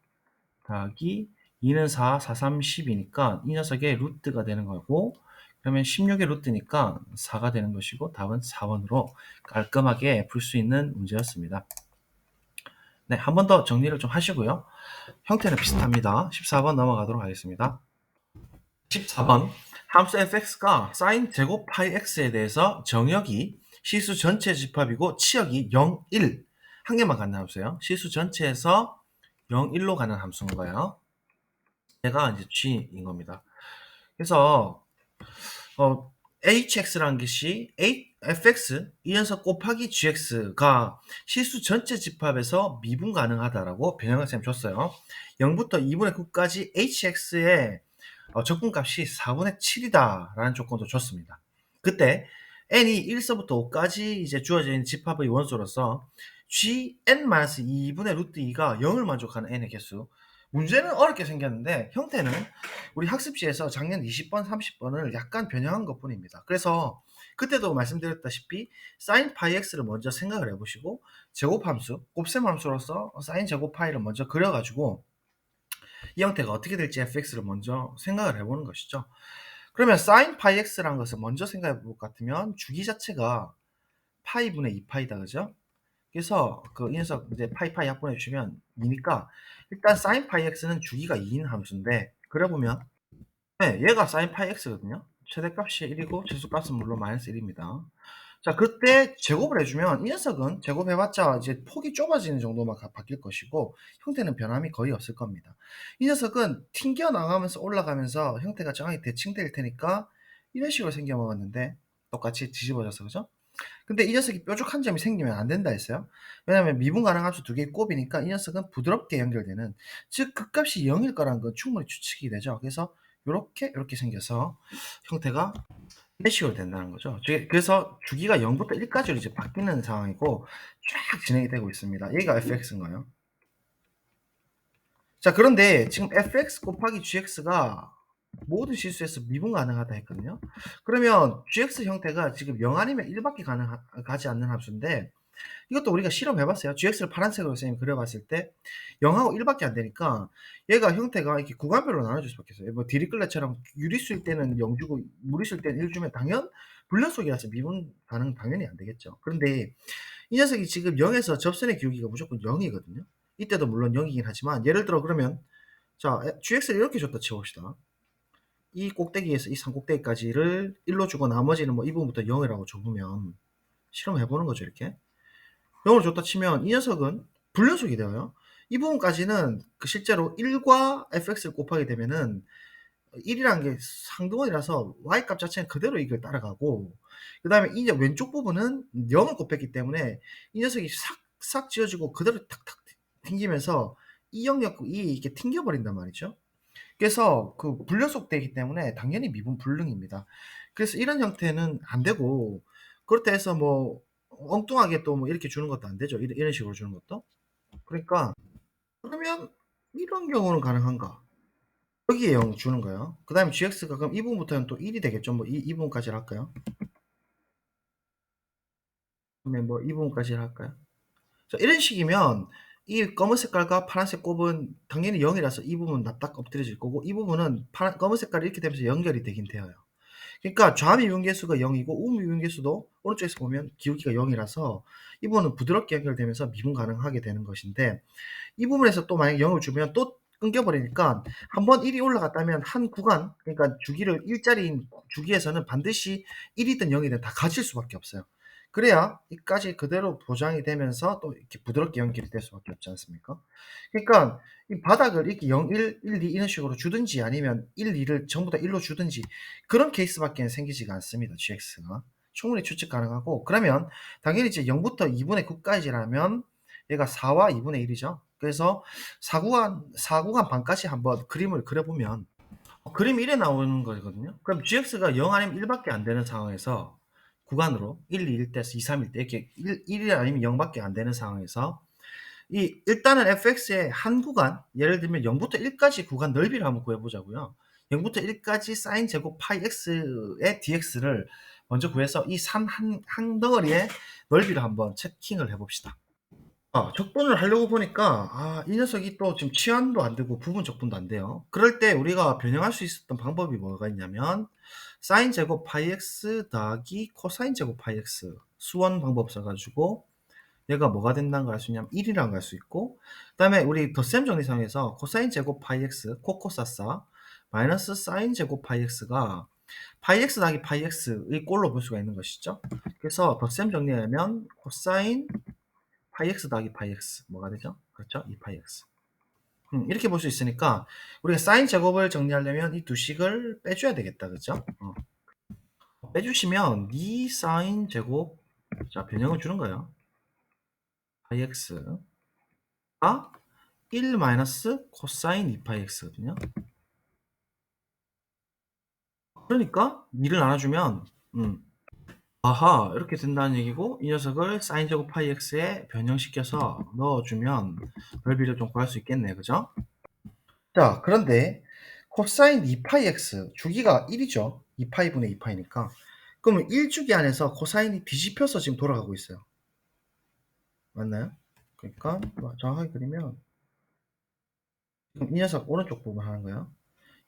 더하기 2는 4, 4, 3, 10이니까 이 녀석의 루트가 되는 거고 그러면 16의 루트니까 4가 되는 것이고 답은 4번으로 깔끔하게 풀 수 있는 문제였습니다. 네, 한 번 더 정리를 좀 하시고요. 형태는 비슷합니다. 14번 넘어가도록 하겠습니다. 14번 함수 fx가 sin 제곱 파이 x에 대해서 정역이 시수 전체 집합이고 치역이 0, 1 한 개만 갖는 함수예요. 시수 전체에서 0, 1로 가는 함수인 거예요. 얘가 이제 g인 겁니다. 그래서 hx라는 것이 fx 이 녀석 곱하기 gx가 실수 전체 집합에서 미분 가능하다라고 변형을 쌤 줬어요. 0부터 2분의 9까지 hx의 적분값이 4분의 7이다 라는 조건도 줬습니다. 그때 n이 1서부터 5까지 이제 주어져 있는 집합의 원소로서 gn-2분의 루트 2가 0을 만족하는 n의 개수. 문제는 어렵게 생겼는데 형태는 우리 학습지에서 작년 20번, 30번을 약간 변형한 것 뿐입니다. 그래서 그때도 말씀드렸다시피 sin 파이 x를 먼저 생각을 해보시고 제곱함수, 곱셈 함수로서 sin 제곱 파이를 먼저 그려가지고 이 형태가 어떻게 될지 fx를 먼저 생각을 해보는 것이죠. 그러면 sin 파이 x라는 것을 먼저 생각해 볼 것 같으면 주기 자체가 파이분의 2파이다, 그죠? 그래서 이 녀석 이제 파이 약분해 주시면 2니까 일단 sin 파이 x는 주기가 2인 함수인데 그래 보면 네, 얘가 sin 파이 x거든요. 최대값이 1이고 최소값은 물론 마이너스 1입니다. 자, 그때 제곱을 해주면 이 녀석은 제곱해봤자 이제 폭이 좁아지는 정도만 바뀔 것이고 형태는 변함이 거의 없을 겁니다. 이 녀석은 튕겨 나가면서 올라가면서 형태가 정확히 대칭될 테니까 이런 식으로 생겨 먹었는데 똑같이 뒤집어져서 그죠? 근데 이 녀석이 뾰족한 점이 생기면 안 된다 했어요. 왜냐하면 미분 가능 함수 두 개의 곱이니까 이 녀석은 부드럽게 연결되는, 즉 극값이 0일 거라는 건 충분히 추측이 되죠. 그래서 요렇게 생겨서 형태가 이런 식으로 된다는 거죠. 그래서 주기가 0부터 1까지로 이제 바뀌는 상황이고 쫙 진행이 되고 있습니다. 얘가 fx인 거예요. 자, 그런데 지금 fx 곱하기 gx가 모든 실수에서 미분 가능하다 했거든요. 그러면 gx 형태가 지금 0 아니면 1밖에 가지 않는 함수인데, 이것도 우리가 실험해봤어요. gx를 파란색으로 선생님이 그려봤을 때 0하고 1밖에 안 되니까 얘가 형태가 이렇게 구간별로 나눠질 수밖에 없어요. 뭐 디리클레처럼 유리수일 때는 0 주고 무리수일 때는 1 주면 당연 불연속이라서 미분 가능 당연히 안 되겠죠. 그런데 이 녀석이 지금 0에서 접선의 기울기가 무조건 0이거든요. 이때도 물론 0이긴 하지만, 예를 들어 그러면 자, gx를 이렇게 줬다 치봅시다. 이 꼭대기에서 이 산꼭대기까지를 1로 주고 나머지는 뭐 이 부분부터 0이라고 줘보면 실험해보는 거죠. 이렇게 0을 줬다 치면 이 녀석은 불연속이 되어요. 이 부분까지는 그 실제로 1과 fx를 곱하게 되면은 1이라는 게 상등원이라서 y값 자체는 그대로 이걸 따라가고, 그 다음에 이제 왼쪽 부분은 0을 곱했기 때문에 이 녀석이 싹 지어지고 그대로 탁탁 튕기면서 이 영역 이 이렇게 튕겨버린단 말이죠. 그래서 그 불연속되기 때문에 당연히 미분 불능입니다. 그래서 이런 형태는 안 되고, 그렇다 해서 뭐 엉뚱하게 또 뭐 이렇게 주는 것도 안 되죠. 이런 식으로 주는 것도. 그러니까 그러면 이런 경우는 가능한가? 여기에 0 주는 거예요. 그 다음에 gx가 그럼 이 부분부터는 또 1이 되겠죠. 뭐 이 부분까지 할까요? 그러면 뭐 이 부분까지 할까요? 자, 이런 식이면 이 검은 색깔과 파란색 곱은 당연히 0이라서 이 부분은 딱 엎드려질 거고, 이 부분은 검은 색깔이 이렇게 되면서 연결이 되긴 돼요. 그러니까 좌미분계수가 0이고 우미분계수도 오른쪽에서 보면 기울기가 0이라서 이 부분은 부드럽게 연결되면서 미분 가능하게 되는 것인데, 이 부분에서 또 만약에 0을 주면 또 끊겨버리니까 한번 1이 올라갔다면 한 구간, 그러니까 주기를 1짜리인 주기에서는 반드시 1이든 0이든 다 가질 수밖에 없어요. 그래야 이까지 그대로 보장이 되면서 또 이렇게 부드럽게 연결이 될 수밖에 없지 않습니까? 그러니까 이 바닥을 이렇게 0, 1, 1, 2 이런 식으로 주든지 아니면 1, 2를 전부 다 1로 주든지 그런 케이스밖에 생기지가 않습니다. GX가. 충분히 추측 가능하고, 그러면 당연히 이제 0부터 2분의 9까지라면 얘가 4와 2분의 1이죠. 그래서 4구간 반까지 한번 그림을 그려보면 그림이 이래 나오는 거거든요. 그럼 gx가 0 아니면 1밖에 안 되는 상황에서 구간으로 1, 2일 때, 2, 3일 때 이렇게 1 아니면 0밖에 안 되는 상황에서 일단은 fx의 한 구간, 예를 들면 0부터 1까지 구간 넓이를 한번 구해보자고요. 0부터 1까지 sin 제곱 파이 x의 dx를 먼저 구해서 이 산 한 덩어리의 넓이를 한번 체킹을 해봅시다. 적분을 하려고 보니까 이 녀석이 또 지금 치환도 안 되고 부분 적분도 안 돼요. 그럴 때 우리가 변형할 수 있었던 방법이 뭐가 있냐면 sin 제곱 파이 x 더하기 코사인 제곱 파이 x 수원 방법 써가지고 얘가 뭐가 된다는 걸 알 수 있냐면 1이라는 걸 알 수 있고, 그 다음에 우리 덧셈 정리상에서 코사인 제곱 파이 x 코코사사 마이너스 사인 제곱 파이 x가 파이 x 더하기 파이 x의 꼴로 볼 수가 있는 것이죠. 그래서 덧셈 정리하면 코사인 파이 x 더하기 파이 x 뭐가 되죠? 그렇죠? 2파이 x. 이렇게 볼 수 있으니까 우리가 사인 제곱을 정리하려면 이 두 식을 빼줘야 되겠다. 그죠? 빼주시면 2 사인 제곱, 자 변형을 주는 거예요. 파이 x가 1 마이너스 코사인 2파이 x거든요. 그러니까 2를 나눠주면 아하 이렇게 된다는 얘기고, 이 녀석을 사인 제곱 파이 x에 변형시켜서 넣어주면 넓이를 좀 구할 수 있겠네. 그죠? 자, 그런데 코사인 2파이 x 주기가 1이죠. 2파이 분의 2파이니까. 그러면 1주기 안에서 코사인이 뒤집혀서 지금 돌아가고 있어요. 맞나요? 그러니까 정확하게 그리면 지금 이 녀석 오른쪽 부분 하는 거예요.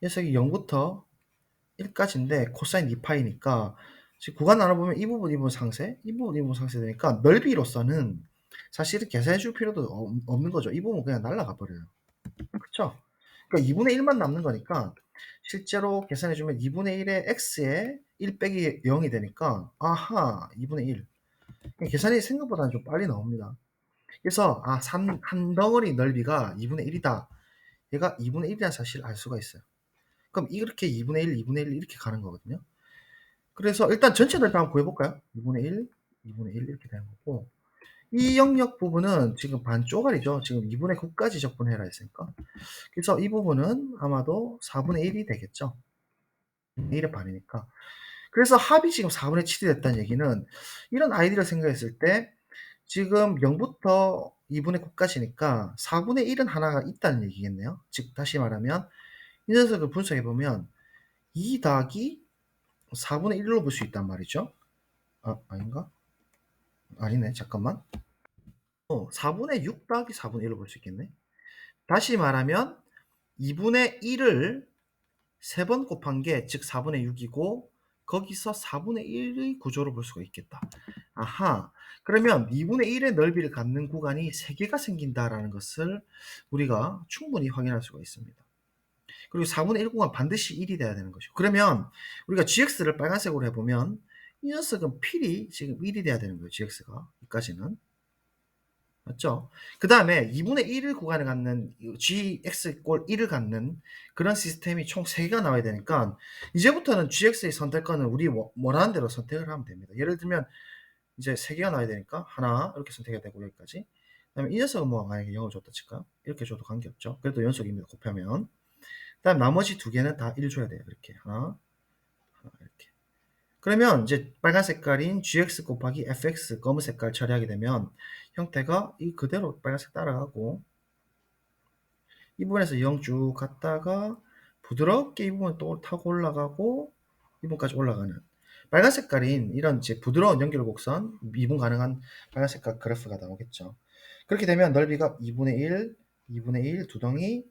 이 녀석이 0부터 1까지인데 코사인 2파이니까 지금 구간 나눠보면 이 부분 상세, 이 부분 상세 되니까 넓이로서는 사실은 계산해 줄 필요도 없는 거죠. 이 부분 그냥 날아가 버려요. 그쵸? 그러니까 2분의 1만 남는 거니까 실제로 계산해주면 2분의 1에 x에 1 빼기 0이 되니까 아하 2분의 1. 계산이 생각보다는 좀 빨리 나옵니다. 그래서 한 덩어리 넓이가 2분의 1이다. 얘가 2분의 1이라는 사실을 알 수가 있어요. 그럼 이렇게 2분의 1, 2분의 1 이렇게 가는 거거든요. 그래서 일단 전체 넓이 한번 구해볼까요? 2분의 1, 2분의 1 이렇게 되는 거고, 이 영역 부분은 지금 반 쪼가리죠. 지금 2분의 9까지 적분해라 했으니까. 그래서 이 부분은 아마도 4분의 1이 되겠죠. 1의 반이니까. 그래서 합이 지금 4분의 7이 됐다는 얘기는, 이런 아이디를 생각했을 때 지금 0부터 2분의 9까지니까 4분의 1은 하나가 있다는 얘기겠네요. 즉 다시 말하면 이 녀석을 분석해 보면 2 더하기 4분의 1로 볼 수 있단 말이죠. 아닌가? 아니네. 잠깐만. 4분의 6 더하기 4분의 1로 볼 수 있겠네. 다시 말하면 2분의 1을 3번 곱한 게 즉 4분의 6이고, 거기서 4분의 1의 구조로 볼 수가 있겠다. 아하. 그러면 2분의 1의 넓이를 갖는 구간이 3개가 생긴다라는 것을 우리가 충분히 확인할 수가 있습니다. 그리고 4분의 1 구간 반드시 1이 돼야 되는 것이고, 그러면 우리가 gx를 빨간색으로 해보면 이 녀석은 필히 지금 1이 돼야 되는 거예요. gx가 여기까지는. 맞죠? 그 다음에 2분의 1을 구간에 갖는 gx 꼴 1을 갖는 그런 시스템이 총 3개가 나와야 되니까, 이제부터는 gx의 선택권은 우리 원하는 대로 선택을 하면 됩니다. 예를 들면 이제 3개가 나와야 되니까 하나 이렇게 선택해야 되고, 여기까지. 그 다음에 이 녀석은 뭐 만약에 0을 줬다 칠까요? 이렇게 줘도 관계없죠. 그래도 연속입니다. 곱하면. 그 다음 나머지 2개는 다 1 줘야 돼요. 이렇게 하나 이렇게. 그러면 이제 빨간 색깔인 gx 곱하기 fx 검은 색깔 처리하게 되면 형태가 이 그대로 빨간색 따라가고, 이 부분에서 0 쭉 갔다가 부드럽게 이 부분 또 타고 올라가고 이 부분까지 올라가는 빨간 색깔인 이런 이제 부드러운 연결곡선, 미분 가능한 빨간 색깔 그래프가 나오겠죠. 그렇게 되면 넓이가 2분의 1, 2분의 1 두 덩이,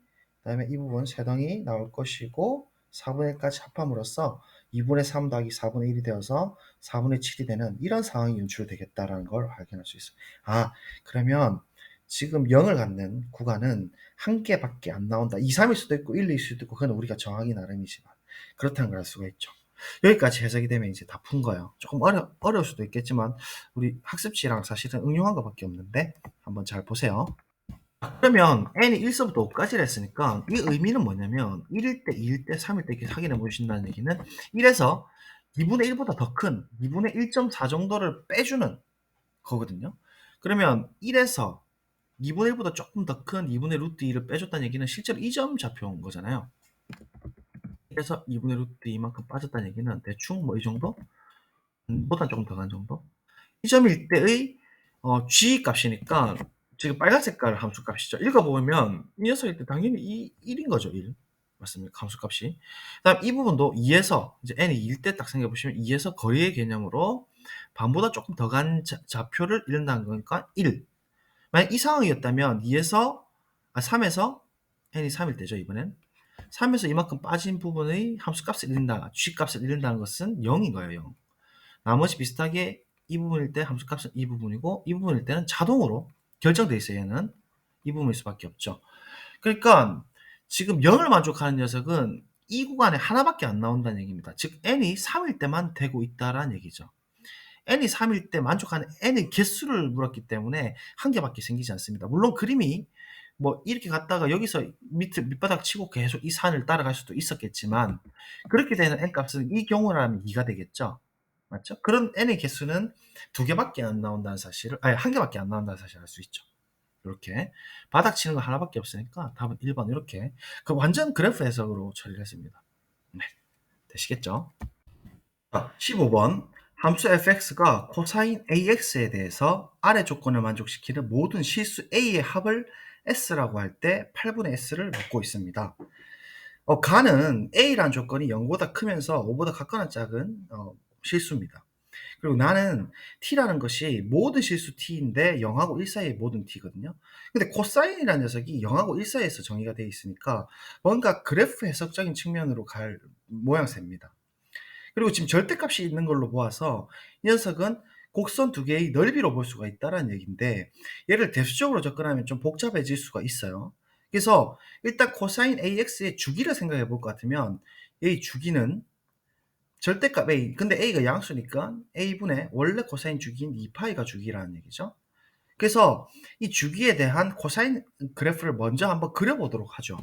그다음에 이 부분 세 덩이 나올 것이고, 4분의 1까지 합함으로써 2분의 3 더하기 4분의 1이 되어서 4분의 7이 되는 이런 상황이 연출되겠다라는 걸 확인할 수 있어요. 그러면 지금 0을 갖는 구간은 한 개밖에 안 나온다. 2, 3일 수도 있고 1일 수도 있고, 그건 우리가 정하기 나름이지만 그렇다는 걸 알 수가 있죠. 여기까지 해석이 되면 이제 다 푼 거예요. 조금 어려울 수도 있겠지만 우리 학습지랑 사실은 응용한 것밖에 없는데 한번 잘 보세요. 그러면 n이 1서부터 5까지를 했으니까 이 의미는 뭐냐면 1일 때, 2일 때, 3일 때 이렇게 확인해 보신다는 얘기는 1에서 2분의 1보다 더 큰 2분의 1.4 정도를 빼주는 거거든요. 그러면 1에서 2분의 1보다 조금 더 큰 2분의 루트 2를 빼줬다는 얘기는 실제로 이 점 잡혀온 거잖아요. 그래서 2분의 루트 2만큼 빠졌다는 얘기는 대충 뭐 이 정도? 보다 조금 더 간 정도? 이 점일 때의 g 값이니까 지금 빨간 색깔 함수 값이죠. 읽어보면 이 녀석일 때 당연히 1인 거죠. 1. 맞습니까? 함수 값이. 그다음 이 부분도 2에서 이제 n이 2일 때 딱 생각해보시면 2에서 거리의 개념으로 반보다 조금 더 간 좌표를 잃는다는 거니까 1. 만약 이 상황이었다면 3에서 n이 3일 때죠. 이번엔 3에서 이만큼 빠진 부분의 함수값을 잃는다, g값을 잃는다는 것은 0인 거예요. 0. 나머지 비슷하게 이 부분일 때 함수값은 이 부분이고, 이 부분일 때는 자동으로 결정돼 있어요. 얘는 이 부분일 수밖에 없죠. 그러니까 지금 0을 만족하는 녀석은 이 구간에 하나밖에 안 나온다는 얘기입니다. 즉 n이 3일 때만 되고 있다라는 얘기죠. n이 3일 때 만족하는 n의 개수를 물었기 때문에 한 개밖에 생기지 않습니다. 물론 그림이 뭐 이렇게 갔다가 여기서 밑바닥 치고 계속 이 산을 따라갈 수도 있었겠지만, 그렇게 되는 n 값은 이 경우라면 2가 되겠죠. 맞죠? 그런 n의 개수는 2개밖에 안 나온다는 사실을, 아니 1개밖에 안 나온다는 사실을 알 수 있죠. 이렇게 바닥 치는 거 하나밖에 없으니까 답은 1번. 이렇게 그 완전 그래프 해석으로 처리를 했습니다. 네, 되시겠죠? 15번 함수 fx가 코사인 ax에 대해서 아래 조건을 만족시키는 모든 실수 a의 합을 s라고 할 때 8분의 s를 묻고 있습니다. 가는 a라는 조건이 0보다 크면서 5보다 같거나 작은 실수입니다. 그리고 나는 t라는 것이 모든 실수 t인데 0하고 1 사이의 모든 t거든요. 근데 코사인이라는 녀석이 0하고 1 사이에서 정의가 되어 있으니까 뭔가 그래프 해석적인 측면으로 갈 모양새입니다. 그리고 지금 절대값이 있는 걸로 보아서 이 녀석은 곡선 두 개의 넓이로 볼 수가 있다는 얘기인데, 얘를 대수적으로 접근하면 좀 복잡해질 수가 있어요. 그래서 일단 코사인 AX의 주기를 생각해 볼 것 같으면 이 주기는 절대값 A, 근데 A가 양수니까 A분의 원래 코사인 주기인 2파이가 주기라는 얘기죠. 그래서 이 주기에 대한 코사인 그래프를 먼저 한번 그려보도록 하죠.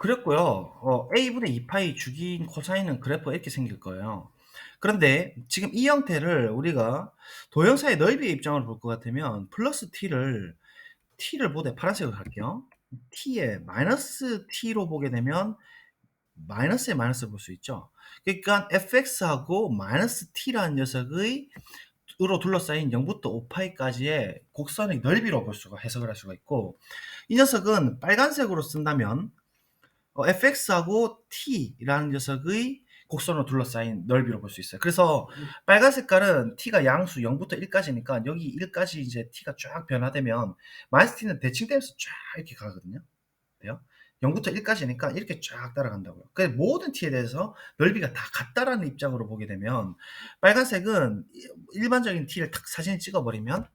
그랬고요. A분의 2파이 주기인 코사인은 그래프가 이렇게 생길 거예요. 그런데 지금 이 형태를 우리가 도형사의 넓이의 입장으로 볼 것 같으면 플러스 t를 보되 파란색으로 할게요. t에 마이너스 t로 보게 되면 마이너스에 마이너스를 볼 수 있죠. 그러니까 fx하고 마이너스 t라는 녀석의 으로 둘러싸인 0부터 5파이까지의 곡선의 넓이로 해석을 할 수가 있고, 이 녀석은 빨간색으로 쓴다면 fx하고 t라는 녀석의 곡선으로 둘러싸인 넓이로 볼 수 있어요. 그래서 빨간 색깔은 t가 양수 0부터 1까지니까 여기 1까지 이제 t가 쫙 변화되면 마이너스 t는 대칭되면서 쫙 이렇게 가거든요. 돼요? 0부터 1까지니까 이렇게 쫙 따라간다고요. 그 모든 t에 대해서 넓이가 다 같다라는 입장으로 보게 되면 빨간색은 일반적인 t를 딱 사진을 찍어버리면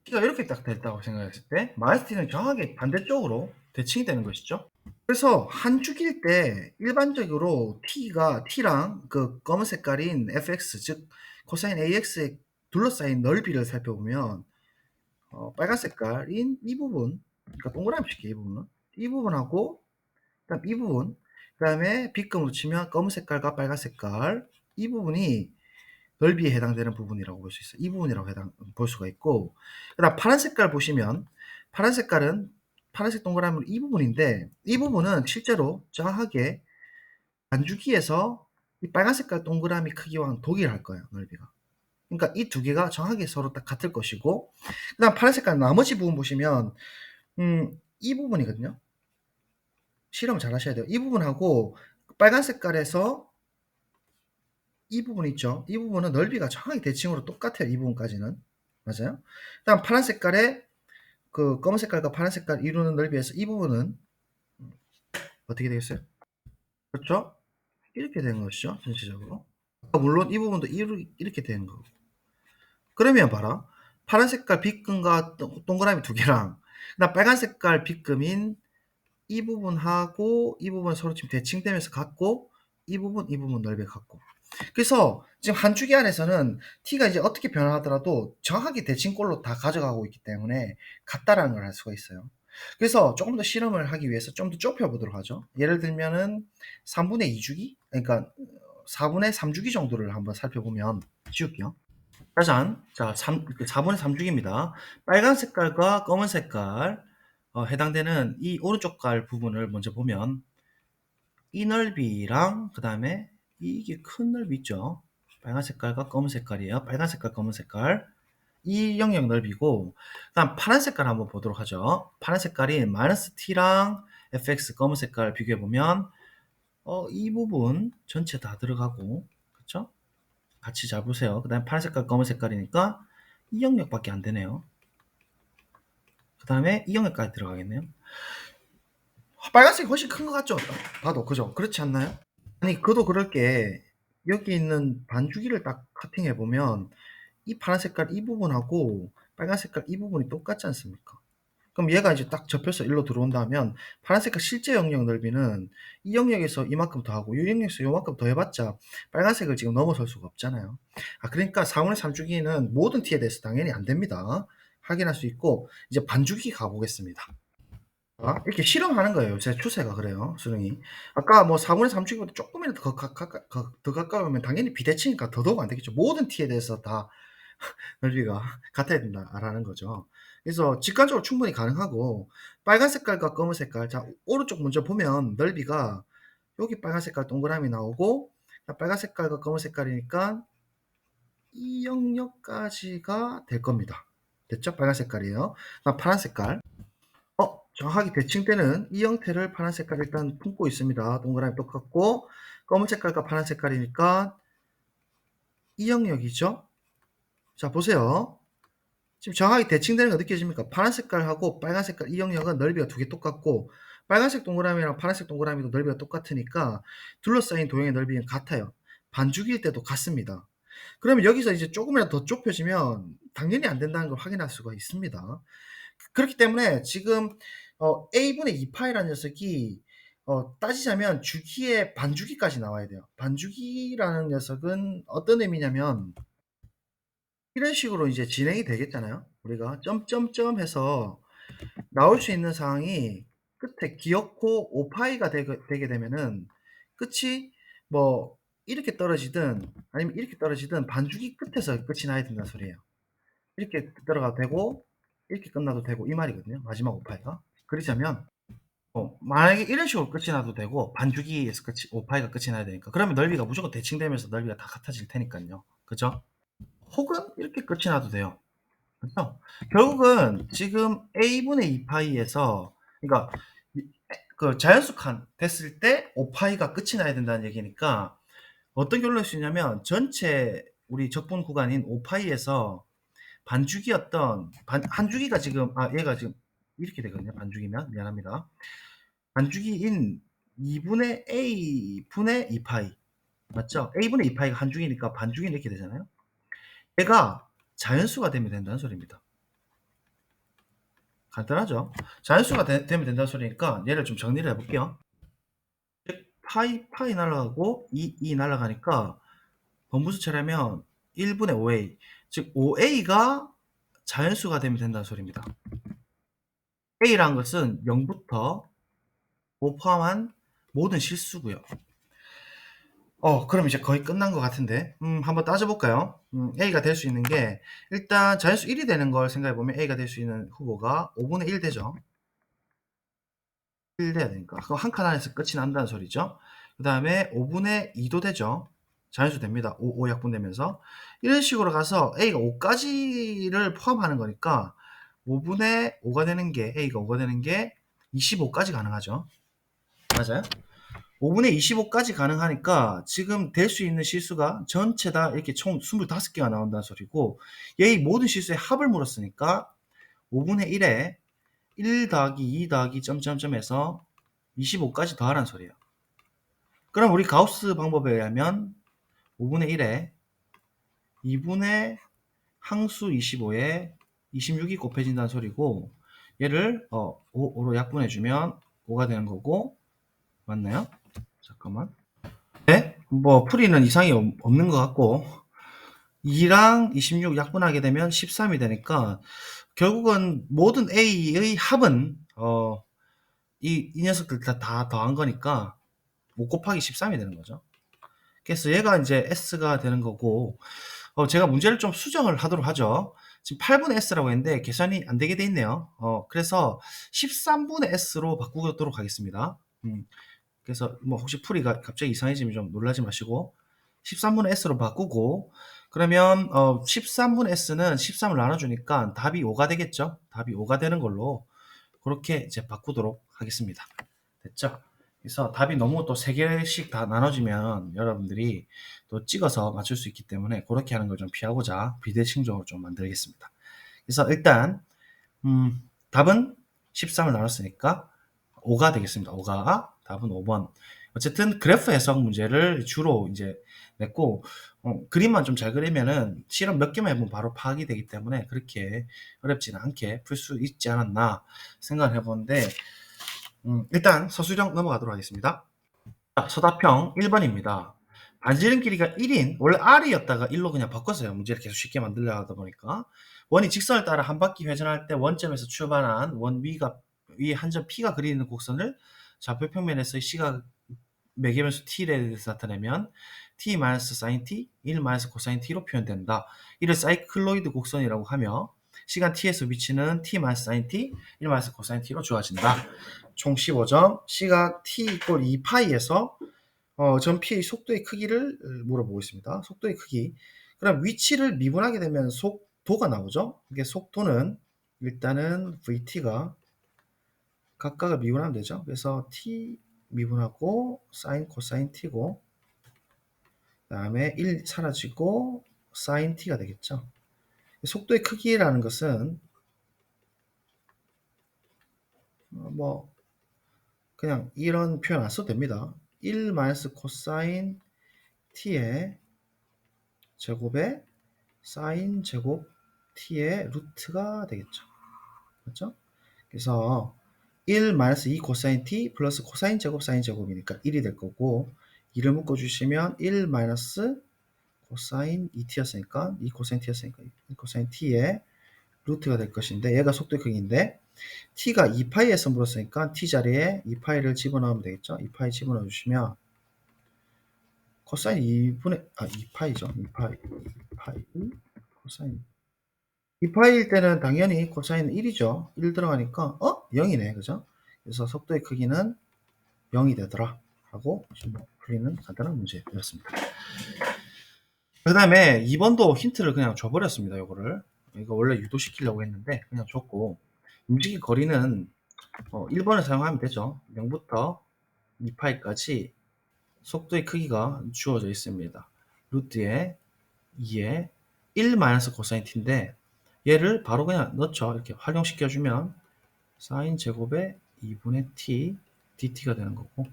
t가 이렇게 딱 됐다고 생각했을 때 마이너스 t는 정확하게 반대쪽으로 대칭이 되는 것이죠. 그래서 한 축일 때 일반적으로 t랑 그 검은 색깔인 fx 즉 코사인 ax에 둘러싸인 넓이를 살펴보면 빨간 색깔인 이 부분, 그러니까 동그라미 칠게요. 이 부분하고 그다음 이 부분, 그다음에 빗금으로 치면 검은 색깔과 빨간 색깔 이 부분이 넓이에 해당되는 부분이라고 볼 수 있어요. 이 부분이라고 볼 수가 있고, 그다음 파란 색깔 보시면 파란 색깔은 파란색 동그라미 이 부분인데 이 부분은 실제로 정확하게 반주기에서 이 빨간 색깔 동그라미 크기와는 동일할 거예요, 넓이가. 그러니까 이 두 개가 정확하게 서로 딱 같을 것이고, 그다음 파란 색깔 나머지 부분 보시면 이 부분이거든요. 실험 잘 하셔야 돼요. 이 부분하고 빨간 색깔에서 이 부분 있죠. 이 부분은 넓이가 정확히 대칭으로 똑같아요. 이 부분까지는. 맞아요. 그다음 파란 색깔에 그 검은 색깔과 파란 색깔 이루는 넓이에서 이 부분은 어떻게 되겠어요? 그렇죠? 이렇게 되는 것이죠. 전체적으로. 물론 이 부분도 이렇게 되는 거고. 그러면 봐라. 파란 색깔 빗금과 동그라미 두 개랑 그다음 빨간 색깔 빗금인 이 부분하고 이 부분 서로 지금 대칭되면서 같고 이 부분 넓이가 같고. 그래서 지금 한 주기 안에서는 t가 이제 어떻게 변화하더라도 정확하게 대칭꼴로 다 가져가고 있기 때문에 같다라는 걸 알 수가 있어요. 그래서 조금 더 실험을 하기 위해서 좀 더 좁혀 보도록 하죠. 예를 들면은 3분의 2주기, 그러니까 4분의 3주기 정도를 한번 살펴보면 지울게요. 짜잔. 자, 4분의 3주기입니다. 빨간 색깔과 검은 색깔 해당되는 이 오른쪽 깔 부분을 먼저 보면 이 넓이랑 그 다음에 이게 큰 넓이 있죠. 빨간 색깔과 검은 색깔이에요. 빨간 색깔, 검은 색깔. 이 영역 넓이고, 그다음 파란 색깔 한번 보도록 하죠. 파란 색깔이 마이너스 t랑 fx 검은 색깔 비교해 보면 이 부분 전체 다 들어가고, 그렇죠? 같이 잘 보세요. 그다음 파란 색깔, 검은 색깔이니까 이 영역밖에 안 되네요. 그 다음에 이 영역까지 들어가겠네요. 빨간색이 훨씬 큰 것 같죠? 봐도 그죠? 그렇지 않나요? 아니 그도 그럴 게 여기 있는 반주기를 딱 커팅해 보면 이 파란 색깔 이 부분하고 빨간 색깔 이 부분이 똑같지 않습니까? 그럼 얘가 이제 딱 접혀서 일로 들어온다면 파란 색깔 실제 영역 넓이는 이 영역에서 이만큼 더하고 이 영역에서 이만큼 더 해봤자 빨간색을 지금 넘어설 수가 없잖아요. 그러니까 4분의 3주기는 모든 t에 대해서 당연히 안 됩니다. 확인할 수 있고 이제 반주기 가보겠습니다. 이렇게 실험하는 거예요. 제 추세가 그래요. 수능이. 아까 뭐 4분의 3주기보다 조금이라도 더 가까우면 당연히 비대칭이니까 더더욱 안 되겠죠. 모든 t에 대해서 다 넓이가 같아야 된다라는 거죠. 그래서 직관적으로 충분히 가능하고 빨간 색깔과 검은 색깔, 자 오른쪽 먼저 보면 넓이가 여기 빨간 색깔 동그라미 나오고 빨간 색깔과 검은 색깔이니까 이 영역까지가 될 겁니다. 됐죠? 빨간 색깔이에요. 파란 색깔. 정확하게 대칭되는 이 형태를 파란 색깔 일단 품고 있습니다. 동그라미 똑같고 검은 색깔과 파란 색깔이니까 이 영역이죠. 자 보세요. 지금 정확하게 대칭되는 거 느껴집니까? 파란 색깔하고 빨간 색깔 이 영역은 넓이가 두 개 똑같고 빨간색 동그라미랑 파란색 동그라미도 넓이가 똑같으니까 둘러싸인 도형의 넓이는 같아요. 반주기일 때도 같습니다. 그러면 여기서 이제 조금이라도 더 좁혀지면 당연히 안 된다는 걸 확인할 수가 있습니다. 그렇기 때문에 지금 a분의 2파이라는 녀석이 따지자면 주기의 반주기까지 나와야 돼요. 반주기라는 녀석은 어떤 의미냐면 이런 식으로 이제 진행이 되겠잖아요. 우리가 점점점 해서 나올 수 있는 상황이 끝에 기억코 5파이가 되게 되면은 끝이 뭐 이렇게 떨어지든 아니면 이렇게 떨어지든 반주기 끝에서 끝이 나야 된다는 소리예요. 이렇게 들어가도 되고 이렇게 끝나도 되고 이 말이거든요. 마지막 오파이가. 그러자면 만약에 이런 식으로 끝이 나도 되고 반주기에서 오파이가 끝이 나야 되니까 그러면 넓이가 무조건 대칭되면서 넓이가 다 같아질 테니까요. 그죠? 혹은 이렇게 끝이 나도 돼요. 그렇죠? 결국은 지금 a분의 2파이에서 그러니까 그 자연수칸 됐을 때 5파이가 끝이 나야 된다는 얘기니까 어떤 결론을 낼 수 있냐면 전체 우리 적분 구간인 5파이에서 반주기였던 한 주기가 지금 얘가 지금 이렇게 되거든요. 반주기면 미안합니다. 반주기인 2분의 a분의 2파이 맞죠? a분의 2파이가 한 주기니까 반주기는 이렇게 되잖아요. 얘가 자연수가 되면 된다는 소리입니다. 간단하죠? 자연수가 되면 된다는 소리니까 얘를 좀 정리를 해볼게요. 파이 날아가고 2 날아가니까 번부수처라면 1분의 5a 즉 5a가 자연수가 되면 된다는 소리입니다. a라는 것은 0부터 5 포함한 모든 실수고요. 그럼 이제 거의 끝난 것 같은데 한번 따져볼까요? a가 될 수 있는 게 일단 자연수 1이 되는 걸 생각해보면 a가 될 수 있는 후보가 5분의 1 되죠. 1 돼야 되니까 그럼 한 칸 안에서 끝이 난다는 소리죠. 그 다음에 5분의 2도 되죠. 자연수 됩니다. 5 약분되면서 이런 식으로 가서 a가 5까지를 포함하는 거니까 5분의 5가 되는 게 a가 5가 되는 게 25까지 가능하죠. 맞아요? 5분의 25까지 가능하니까 지금 될 수 있는 실수가 전체 다 이렇게 총 25개가 나온다는 소리고 얘의 모든 실수의 합을 물었으니까 5분의 1에 1 더하기 2 더하기 점점점에서 25까지 더하라는 소리예요. 그럼 우리 가우스 방법에 의하면 5분의 1에 2분의 항수 25에 26이 곱해진다는 소리고 얘를 5로 약분해주면 5가 되는 거고 맞나요? 잠깐만. 네? 뭐 풀이는 이상이 없는 것 같고 2랑 26 약분하게 되면 13이 되니까 결국은 모든 A의 합은 이 녀석들 다 더한 거니까 5 곱하기 13이 되는 거죠. 그래서 얘가 이제 S가 되는 거고 제가 문제를 좀 수정을 하도록 하죠. 지금 8분의 S라고 했는데 계산이 안 되게 돼 있네요. 그래서 13분의 S로 바꾸도록 하겠습니다. 그래서 뭐 혹시 풀이가 갑자기 이상해지면 좀 놀라지 마시고 13분의 S로 바꾸고 그러면 13분의 S는 13을 나눠주니까 답이 5가 되겠죠. 답이 5가 되는 걸로 그렇게 이제 바꾸도록 하겠습니다. 됐죠? 그래서 답이 너무 또 3개씩 다 나눠지면 여러분들이 또 찍어서 맞출 수 있기 때문에 그렇게 하는 걸 좀 피하고자 비대칭적으로 좀 만들겠습니다. 그래서 일단 답은 13을 나눴으니까 5가 되겠습니다. 5가 답은 5번. 어쨌든 그래프 해석 문제를 주로 이제 냈고 그림만 좀 잘 그리면은 실험 몇 개만 해보면 바로 파악이 되기 때문에 그렇게 어렵지는 않게 풀 수 있지 않았나 생각을 해보는데 일단 서술형 넘어가도록 하겠습니다. 자, 서답형 1번입니다. 반지름 길이가 1인 원래 R이었다가 1로 그냥 바꿨어요. 문제를 계속 쉽게 만들려 하다 보니까 원이 직선을 따라 한 바퀴 회전할 때 원점에서 출발한 원 위에 한 점 P가 그리는 곡선을 좌표평면에서의 시각 매개변수 T에 대해서 나타내면 T-sin T, 1-cosine T로 표현된다. 이를 사이클로이드 곡선이라고 하며 시간 T에서 위치는 T-sin T, 1-cosine T로 주어진다. 총 15점, 시각 T 이퀄 2파이에서 전 P의 속도의 크기를 물어보고 있습니다. 속도의 크기. 그럼 위치를 미분하게 되면 속도가 나오죠. 이게 속도는 일단은 VT가 각각을 미분하면 되죠. 그래서 T 미분하고 sin, cosine T고 그 다음에 1 사라지고 sin T가 되겠죠. 속도의 크기라는 것은 뭐 그냥 이런 표현 안 써도 됩니다. 1 cosine T의 제곱에 sin 제곱 T의 루트가 되겠죠. 그렇죠? 그래서 1 2 cosine T 플러스 cosine 제곱 sin 제곱이니까 1이 될 거고 2를 묶어주시면 1 cosine 2t였으니까 2 cosine t였으니까 1 cosine t의 루트가 될 것인데 얘가 속도의 크기인데 t가 2파이에서 물었으니까 t 자리에 2파이를 집어넣으면 되겠죠. 2파이 집어넣어 주시면 코사인 2분의 2파이죠. 2파이 코사인 2파이일 때는 당연히 코사인은 1이죠. 1 들어가니까 0이네. 그죠? 그래서 속도의 크기는 0이 되더라 하고 풀리는 간단한 문제였습니다. 그 다음에 2번도 힌트를 그냥 줘버렸습니다. 이거 원래 유도시키려고 했는데 그냥 줬고, 움직일 거리는 1번을 사용하면 되죠. 0부터 2파이까지 속도의 크기가 주어져 있습니다. 루트에 2에 1 마이너스 코사인 t인데, 얘를 바로 그냥 넣죠. 이렇게 활용시켜주면 사인 제곱에 2분의 t dt가 되는 거고,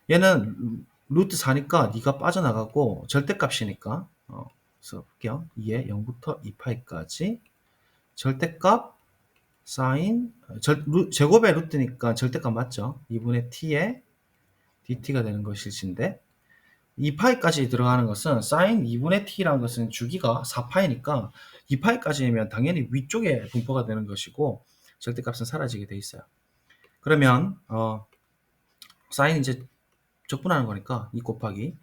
얘는 루트 4니까 네가 빠져나가고 절대값이니까 그래서 볼게요. 2에 0부터 2파이까지 절대값 사인 제곱의 루트니까 절대값 맞죠? 2분의 t에 dt가 되는 것일진데, 2파이까지 들어가는 것은 사인 2분의 t라는 것은 주기가 4파이니까 2파이까지면 당연히 위쪽에 분포가 되는 것이고 절대값은 사라지게 돼 있어요. 그러면 사인 이제 적분하는 거니까 2 곱하기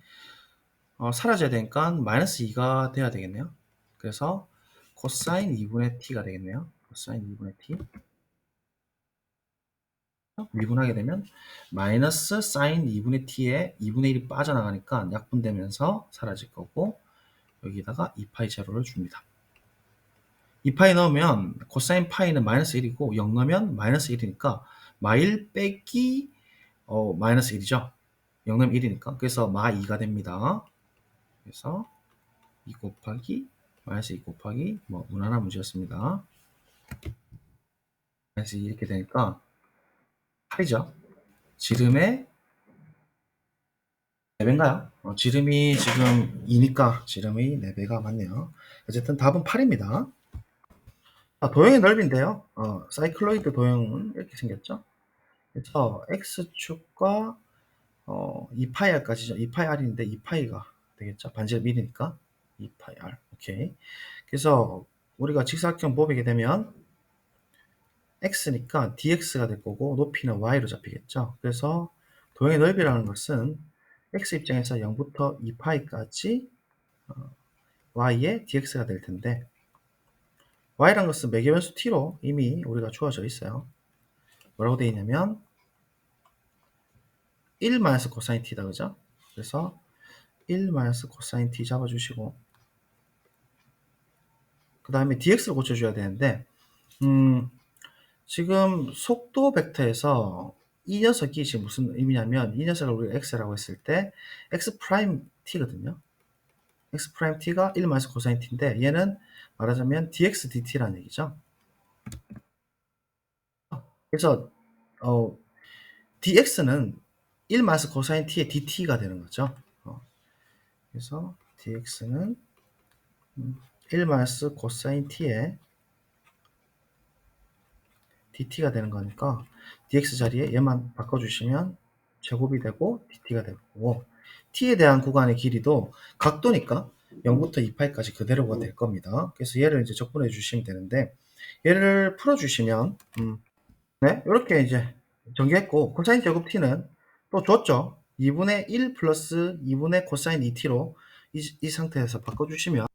사라져야 되니까 마이너스 2가 돼야 되겠네요. 그래서 코사인 2분의 t가 되겠네요. 코사인 2분의 t 미분하게 되면 마이너스 사인 2분의 t에 2분의 1이 빠져나가니까 약분되면서 사라질 거고, 여기다가 2파이 제로를 줍니다. 2파이 넣으면 코사인 파이는 마이너스 1이고 0 넣으면 마이너스 1이니까 마1 빼기 마이너스 1이죠. 0 넣으면 1이니까. 그래서 마 2가 됩니다. 그래서 2 곱하기 마이너스 2 곱하기 무난한 문제였습니다. 마이너스 2 이렇게 되니까 8이죠. 지름의 4배인가요? 지름이 지금 2니까 지름의 4배가 맞네요. 어쨌든 답은 8입니다. 도형의 넓이인데요. 사이클로이드 도형은 이렇게 생겼죠. 그래서 x축과 2파이r까지죠. 2파이r인데 2파이가 되겠죠. 반지름 1이니까 2파이r. 오케이. 그래서 우리가 직사각형 보게 되면 x니까 dx가 될 거고 높이는 y로 잡히겠죠. 그래서 도형의 넓이라는 것은 x 입장에서 0부터 2파이까지 y의 dx가 될 텐데, y라는 것은 매개변수 t로 이미 우리가 주어져 있어요. 뭐라고 되어 있냐면 1 마이너스 코사인 t다, 그죠? 그래서 1 마이너스 코사인 t 잡아주시고, 그 다음에 dx를 고쳐줘야 되는데, 지금 속도 벡터에서 이 녀석이 지금 무슨 의미냐면, 이 녀석을 우리가 x라고 했을 때 x 프라임 t거든요. x 프라임 t가 1 마이너스 코사인 t인데, 얘는 말하자면 dx dt라는 얘기죠. 그래서 dx는 1 마이너스 코사인 t의 dt가 되는 거죠. 그래서 dx는 1 마이너스 코사인 t의 dt가 되는 거니까 dx 자리에 얘만 바꿔주시면 제곱이 되고 dt가 되고, t에 대한 구간의 길이도 각도니까 0부터 2파이까지 그대로가 될 겁니다. 그래서 얘를 이제 적분해 주시면 되는데, 얘를 풀어주시면 네, 이렇게 이제 정리했고, 코사인 제곱 t는 또 줬죠. 2분의 1 플러스 2분의 코사인 2t로 이 상태에서 바꿔주시면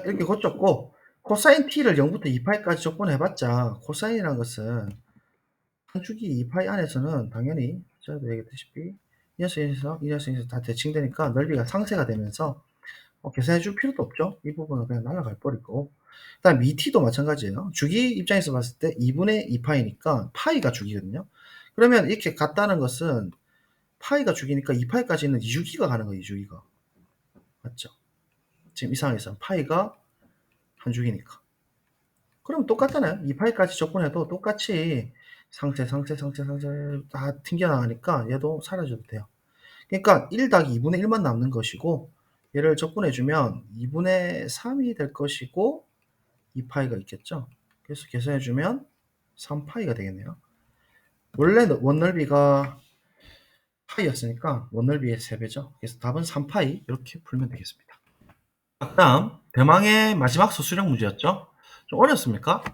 이렇게 고쳤고, 코사인 t를 0부터 2파이까지 적분해봤자 코사인이라는 것은 한 주기 2파이 안에서는 당연히 저도 얘기했다시피 이 녀석에서 다 대칭되니까 넓이가 상쇄가 되면서 계산해 줄 필요도 없죠. 이 부분은 그냥 날아갈 뻔이고, 그 다음 t도 마찬가지예요. 주기 입장에서 봤을 때 2분의 2파이니까 파이가 주기거든요. 그러면 이렇게 같다는 것은 파이가 주기니까 2파이까지는 2주기가 가는 거예요. 2주기가. 맞죠? 지금 이 상황에서 파이가 한 주기니까. 그럼 똑같잖아요. 2파이까지 적분해도 똑같이 상쇄 다 튕겨나가니까 얘도 사라져도 돼요. 그러니까 1 더하기 2분의 1만 남는 것이고, 얘를 적분해주면 2분의 3이 될 것이고 2파이가 있겠죠. 그래서 계산해주면 3파이가 되겠네요. 원래 원넓이가 파이였으니까 원넓이의 3배죠. 그래서 답은 3파이 이렇게 풀면 되겠습니다. 다음 대망의 마지막 소수령 문제였죠. 좀 어렵습니까?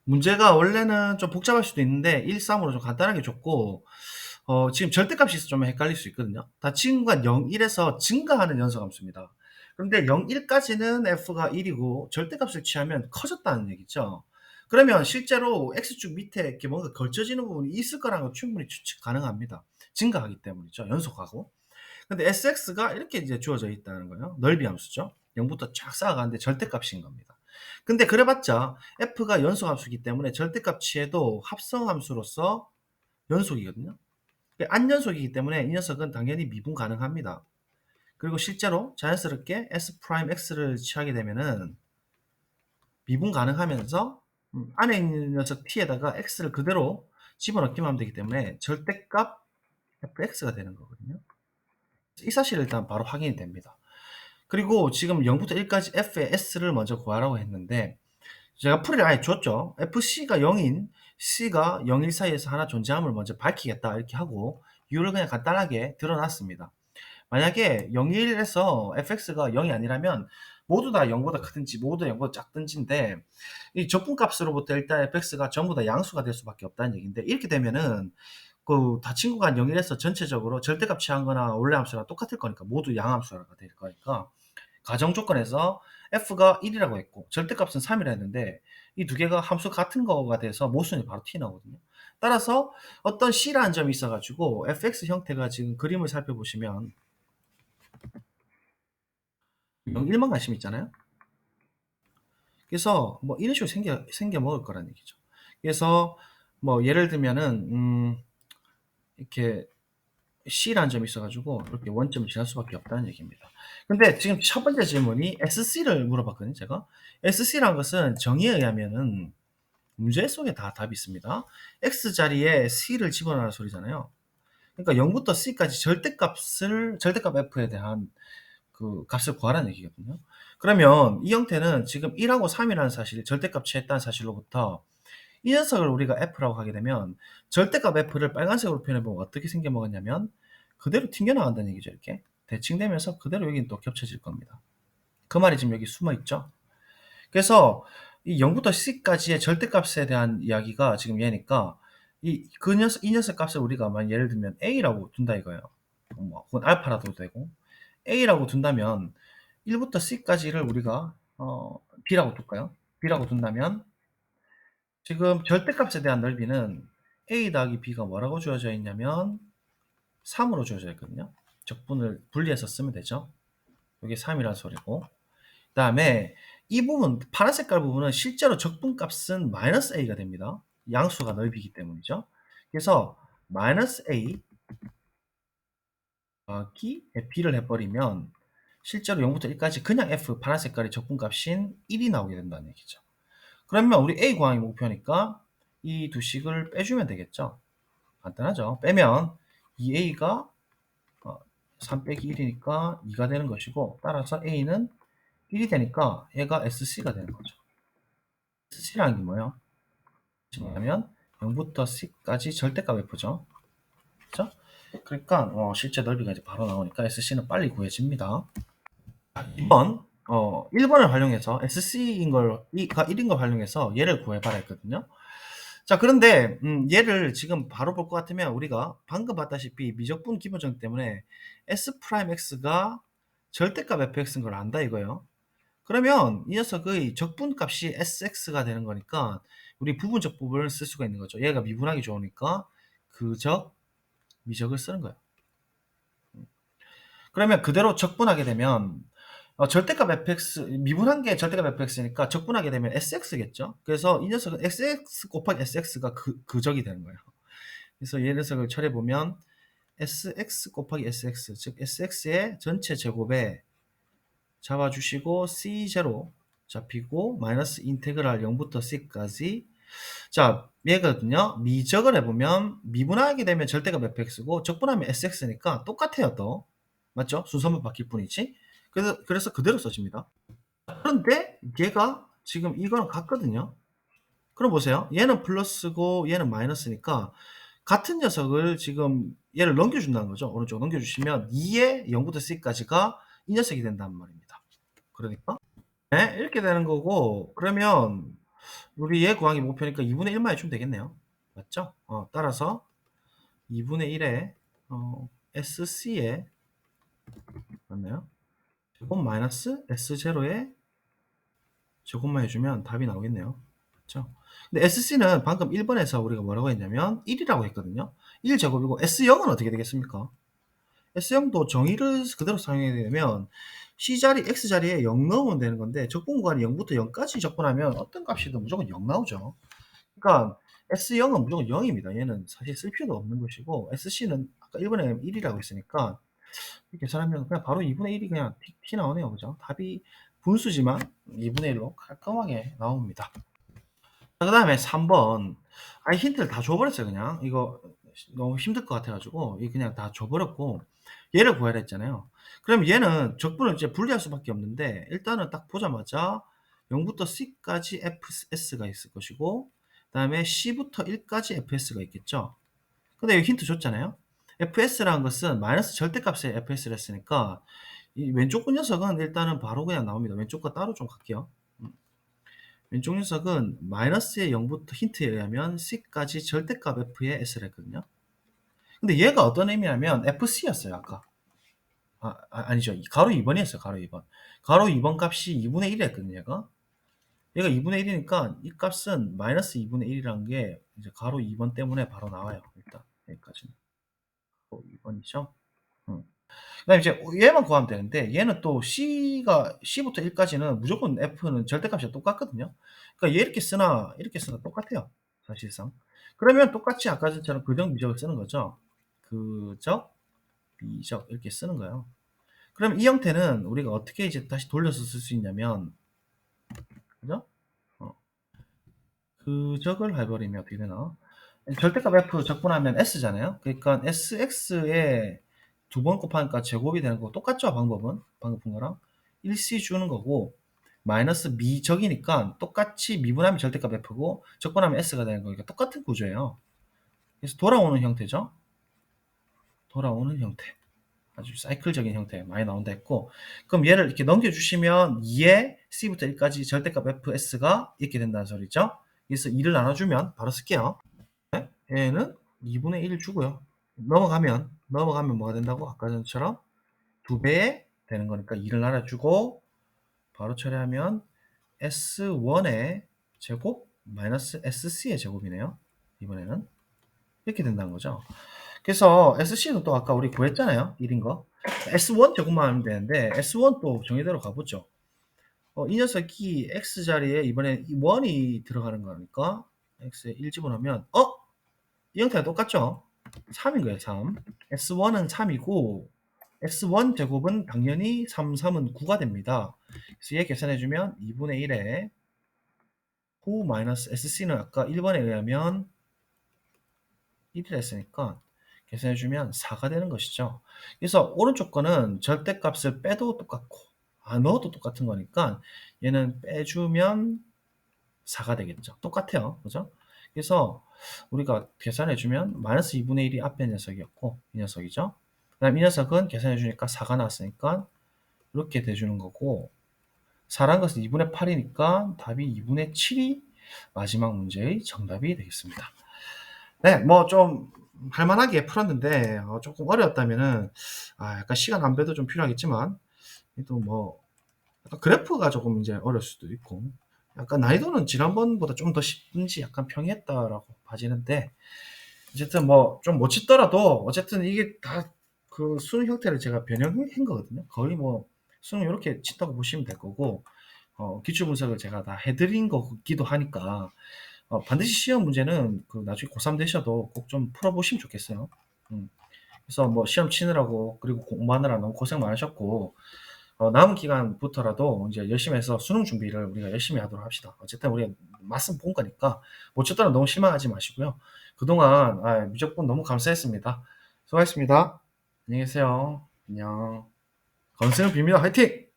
문제가 원래는 좀 복잡할 수도 있는데 1, 3으로 좀 간단하게 줬고, 지금 절대값이 있어서 좀 헷갈릴 수 있거든요. 다 친구가 0, 1에서 증가하는 연소함수입니다. 그런데 0, 1까지는 f가 1이고 절대값을 취하면 커졌다는 얘기죠. 그러면 실제로 x축 밑에 이렇게 뭔가 걸쳐지는 부분이 있을 거라는 건 충분히 추측 가능합니다. 증가하기 때문이죠. 연속하고. 근데 sx가 이렇게 이제 주어져 있다는 거예요. 넓이 함수죠. 0부터 쫙 쌓아가는데 절대값인 겁니다. 근데 그래봤자 f가 연속함수이기 때문에 절대값 취해도 합성함수로서 연속이거든요. 안연속이기 때문에 이 녀석은 당연히 미분 가능합니다. 그리고 실제로 자연스럽게 S'X를 취하게 되면은 미분 가능하면서 안에 있는 녀석 t에다가 x를 그대로 집어넣기만 하면 되기 때문에 절대값 fx가 되는 거거든요. 이 사실을 일단 바로 확인이 됩니다. 그리고 지금 0부터 1까지 f의 s를 먼저 구하라고 했는데 제가 풀이를 아예 줬죠. fc가 0인 c가 0, 1 사이에서 하나 존재함을 먼저 밝히겠다 이렇게 하고 이유를 그냥 간단하게 드러났습니다. 만약에 0, 1에서 fx가 0이 아니라면 모두 다 0보다 크든지 모두 다 0보다 작든지인데 이 적분값으로부터 일단 fx가 전부 다 양수가 될 수밖에 없다는 얘기인데 이렇게 되면은 그 다 친구가 한 0, 1에서 전체적으로 절대값 취한 거나 원래 함수랑 똑같을 거니까 모두 양함수가 될 거니까 가정 조건에서 f가 1이라고 했고 절대값은 3이라 했는데 이 두 개가 함수 같은 거가 돼서 모순이 바로 튀어나오거든요. 따라서 어떤 c라는 점이 있어 가지고 fx 형태가 지금 그림을 살펴보시면 0, 1만 관심 있잖아요. 그래서 뭐 이런 식으로 생겨 먹을 거란 얘기죠. 그래서 뭐 예를 들면은 이렇게 C라는 점이 있어가지고 이렇게 원점을 지날 수밖에 없다는 얘기입니다. 근데 지금 첫 번째 질문이 SC를 물어봤거든요, 제가. SC라는 것은 정의에 의하면은 문제 속에 다 답이 있습니다. X 자리에 C를 집어넣는 소리잖아요. 그러니까 0부터 C까지 절대값 F에 대한 그 값을 구하라는 얘기거든요. 그러면 이 형태는 지금 1하고 3이라는 사실, 절대값 취했다는 사실로부터 이 녀석을 우리가 F라고 하게 되면 절대값 F를 빨간색으로 표현해보면 어떻게 생겨먹었냐면 그대로 튕겨나간다는 얘기죠. 이렇게 대칭되면서 그대로 여기는 또 겹쳐질 겁니다. 그 말이 지금 여기 숨어있죠. 그래서 이 0부터 C까지의 절대값에 대한 이야기가 지금 얘니까 이 녀석 값을 우리가 예를 들면 A라고 둔다 이거예요. 뭐 그건 알파라도 되고 A라고 둔다면 1부터 C까지를 우리가 B라고 둘까요? B라고 둔다면 지금 절대값에 대한 넓이는 a 더하기 b가 뭐라고 주어져 있냐면 3으로 주어져 있거든요. 적분을 분리해서 쓰면 되죠. 이게 3이라는 소리고 그 다음에 이 부분 파란 색깔 부분은 실제로 적분값은 마이너스 a가 됩니다. 양수가 넓이기 때문이죠. 그래서 마이너스 a 더하기 b를 해버리면 실제로 0부터 1까지 그냥 f 파란 색깔의 적분값인 1이 나오게 된다는 얘기죠. 그러면 우리 A 구하기 목표니까 이 두 식을 빼주면 되겠죠. 간단하죠. 빼면 2A가 3 빼기 1이니까 2가 되는 것이고 따라서 A는 1이 되니까 얘가 SC가 되는 거죠. SC라는 게 뭐예요? 뭐냐면 0부터 C까지 절대값 F죠. 그렇죠? 그러니까 실제 넓이가 이제 바로 나오니까 SC는 빨리 구해집니다. 2번 1번을 활용해서 SC인 걸 1인 걸 활용해서 얘를 구해봐라 했거든요. 자, 그런데 얘를 지금 바로 볼 것 같으면 우리가 방금 봤다시피 미적분 기본정 때문에 S'X가 절대값 fx인 걸 안다 이거예요. 그러면 이 녀석의 적분값이 Sx가 되는 거니까 우리 부분적 부분을 쓸 수가 있는 거죠. 얘가 미분하기 좋으니까 그적, 미적을 쓰는 거예요. 그러면 그대로 적분하게 되면 절대값 fx, 미분한 게 절대값 fx니까 적분하게 되면 sx겠죠. 그래서 이 녀석은 sx 곱하기 sx가 그적이 되는 거예요. 그래서 이 녀석을 처리해보면 sx 곱하기 sx, 즉 sx의 전체 제곱에 잡아주시고 c0 잡히고 마이너스 인테그랄 0부터 c까지 자 얘거든요. 미적을 해보면 미분하게 되면 절대값 fx고 적분하면 sx니까 똑같아요. 또 맞죠? 순서만 바뀔 뿐이지. 그래서 그대로 써집니다. 그런데 얘가 지금 이거랑 같거든요. 그럼 보세요. 얘는 플러스고 얘는 마이너스니까 같은 녀석을 지금 얘를 넘겨준다는 거죠. 오른쪽 넘겨주시면 2의 0부터 c까지가 이 녀석이 된다는 말입니다. 그러니까 네, 이렇게 되는 거고 그러면 우리 얘 구하기 목표니까 2분의 1만 해주면 되겠네요. 맞죠? 따라서 2분의 1에 SC에 맞나요? 제곱 마이너스 S0에 제곱만 해주면 답이 나오겠네요. 그렇죠? 근데 SC는 방금 1번에서 우리가 뭐라고 했냐면 1이라고 했거든요. 1제곱이고 S0은 어떻게 되겠습니까? S형도 정의를 그대로 사용하게 되면 C자리, X자리에 0 넣으면 되는 건데 적분구간이 0부터 0까지 적분하면 어떤 값이든 무조건 0 나오죠. 그러니까 S0은 무조건 0입니다. 얘는 사실 쓸 필요도 없는 것이고 SC는 아까 1번에 1이라고 했으니까 이렇게 계산하면 그냥 바로 2분의 1이 그냥 티 나오네요. 그죠? 답이 분수지만 2분의 1로 깔끔하게 나옵니다. 그 다음에 3번. 아예 힌트를 다 줘버렸어요, 그냥. 이거 너무 힘들 것 같아가지고, 이 그냥 다 줘버렸고, 얘를 구하라 했잖아요. 그럼 얘는 적분을 이제 분리할 수밖에 없는데, 일단은 딱 보자마자 0부터 C까지 FS가 있을 것이고, 그 다음에 C부터 1까지 FS가 있겠죠. 근데 여기 힌트 줬잖아요. FS라는 것은 마이너스 절대값의 FS를 했으니까, 이 왼쪽 녀석은 일단은 바로 그냥 나옵니다. 왼쪽 거 따로 좀 갈게요. 왼쪽 녀석은 마이너스의 0부터 힌트에 의하면 C까지 절대값 F의 S를 했거든요. 근데 얘가 어떤 의미냐면 FC였어요, 아까. 아니죠. 가로 2번이었어요, 가로 2번. 가로 2번 값이 2분의 1이 했거든요, 얘가. 얘가 2분의 1이니까 이 값은 마이너스 2분의 1이라는 게 이제 가로 2번 때문에 바로 나와요, 일단. 여기까지는. 가로 2번이죠. 그다음에 이제 얘만 구하면 되는데 얘는 또 C부터 1까지는 무조건 F는 절대값이 똑같거든요. 그러니까 얘 이렇게 쓰나 똑같아요. 사실상. 그러면 똑같이 아까 전처럼 그정 미적을 쓰는 거죠. 그적 미적 이렇게 쓰는 거예요. 그럼 이 형태는 우리가 어떻게 이제 다시 돌려서 쓸 수 있냐면 그죠? 그적을 해버리면 어떻게 되나? 절대값 F 적분하면 S잖아요. 그러니까 SX에 두 번 곱하니까 제곱이 되는 거 똑같죠? 방법은 방금 본 거랑 1C 주는 거고 마이너스 미적이니까 똑같이 미분하면 절대값 F고 적분하면 S가 되는 거니까 똑같은 구조예요. 그래서 돌아오는 형태죠. 돌아오는 형태. 아주 사이클적인 형태 많이 나온다 했고 그럼 얘를 이렇게 넘겨주시면 2에 C부터 1까지 절대값 FS가 이렇게 된다는 소리죠. 그래서 2를 나눠주면 바로 쓸게요. 얘는 2분의 1 주고요. 넘어가면 뭐가 된다고? 아까 전처럼 2배 되는 거니까 2를 나눠주고 바로 처리하면 S1의 제곱 마이너스 SC의 제곱이네요. 이번에는 이렇게 된다는 거죠. 그래서 SC는 또 아까 우리 구했잖아요. 1인 거. S1 제곱만 하면 되는데 S1 또 정의대로 가보죠. 이 녀석이 X자리에 이번에 1이 들어가는 거니까 X에 1 집어넣으면 이 형태가 똑같죠? 3인 거예요, 3. S1은 3이고 S1 제곱은 당연히 3, 3은 9가 됩니다. 그래서 얘 계산해주면 2분의 1에 9 마이너스 SC는 아까 1번에 의하면 1이라 했으니까 계산해주면 4가 되는 것이죠. 그래서 오른쪽 거는 절대값을 빼도 똑같고 넣어도 똑같은 거니까 얘는 빼주면 4가 되겠죠. 똑같아요. 그죠? 그래서 우리가 계산해주면 마이너스 2분의 1이 앞에 녀석이었고 이 녀석이죠. 그 다음 이 녀석은 계산해주니까 4가 나왔으니까 이렇게 돼주는 거고 4라는 것은 2분의 8이니까 답이 2분의 7이 마지막 문제의 정답이 되겠습니다. 네, 뭐 좀 할만하게 풀었는데 조금 어려웠다면은 약간 시간 안배도 좀 필요하겠지만 또 뭐 그래프가 조금 이제 어려울 수도 있고 약간 난이도는 지난번보다 좀 더 쉽은지 약간 평이했다라고 봐지는데 어쨌든 뭐 좀 못 치더라도 어쨌든 이게 다 그 수능 형태를 제가 변형한 거거든요. 거의 뭐 수능 이렇게 친다고 보시면 될 거고 기출 분석을 제가 다 해드린 거기도 하니까 반드시 시험 문제는 그 나중에 고3 되셔도 꼭 좀 풀어보시면 좋겠어요. 그래서 뭐 시험 치느라고 그리고 공부하느라 너무 고생 많으셨고 남은 기간부터라도 이제 열심히 해서 수능 준비를 우리가 열심히 하도록 합시다. 어쨌든 우리가 맞선 본 거니까 못 쳤다는 너무 실망하지 마시고요. 그동안 무조건 너무 감사했습니다. 수고하셨습니다. 안녕히 계세요. 안녕. 건승을 빕니다. 화이팅!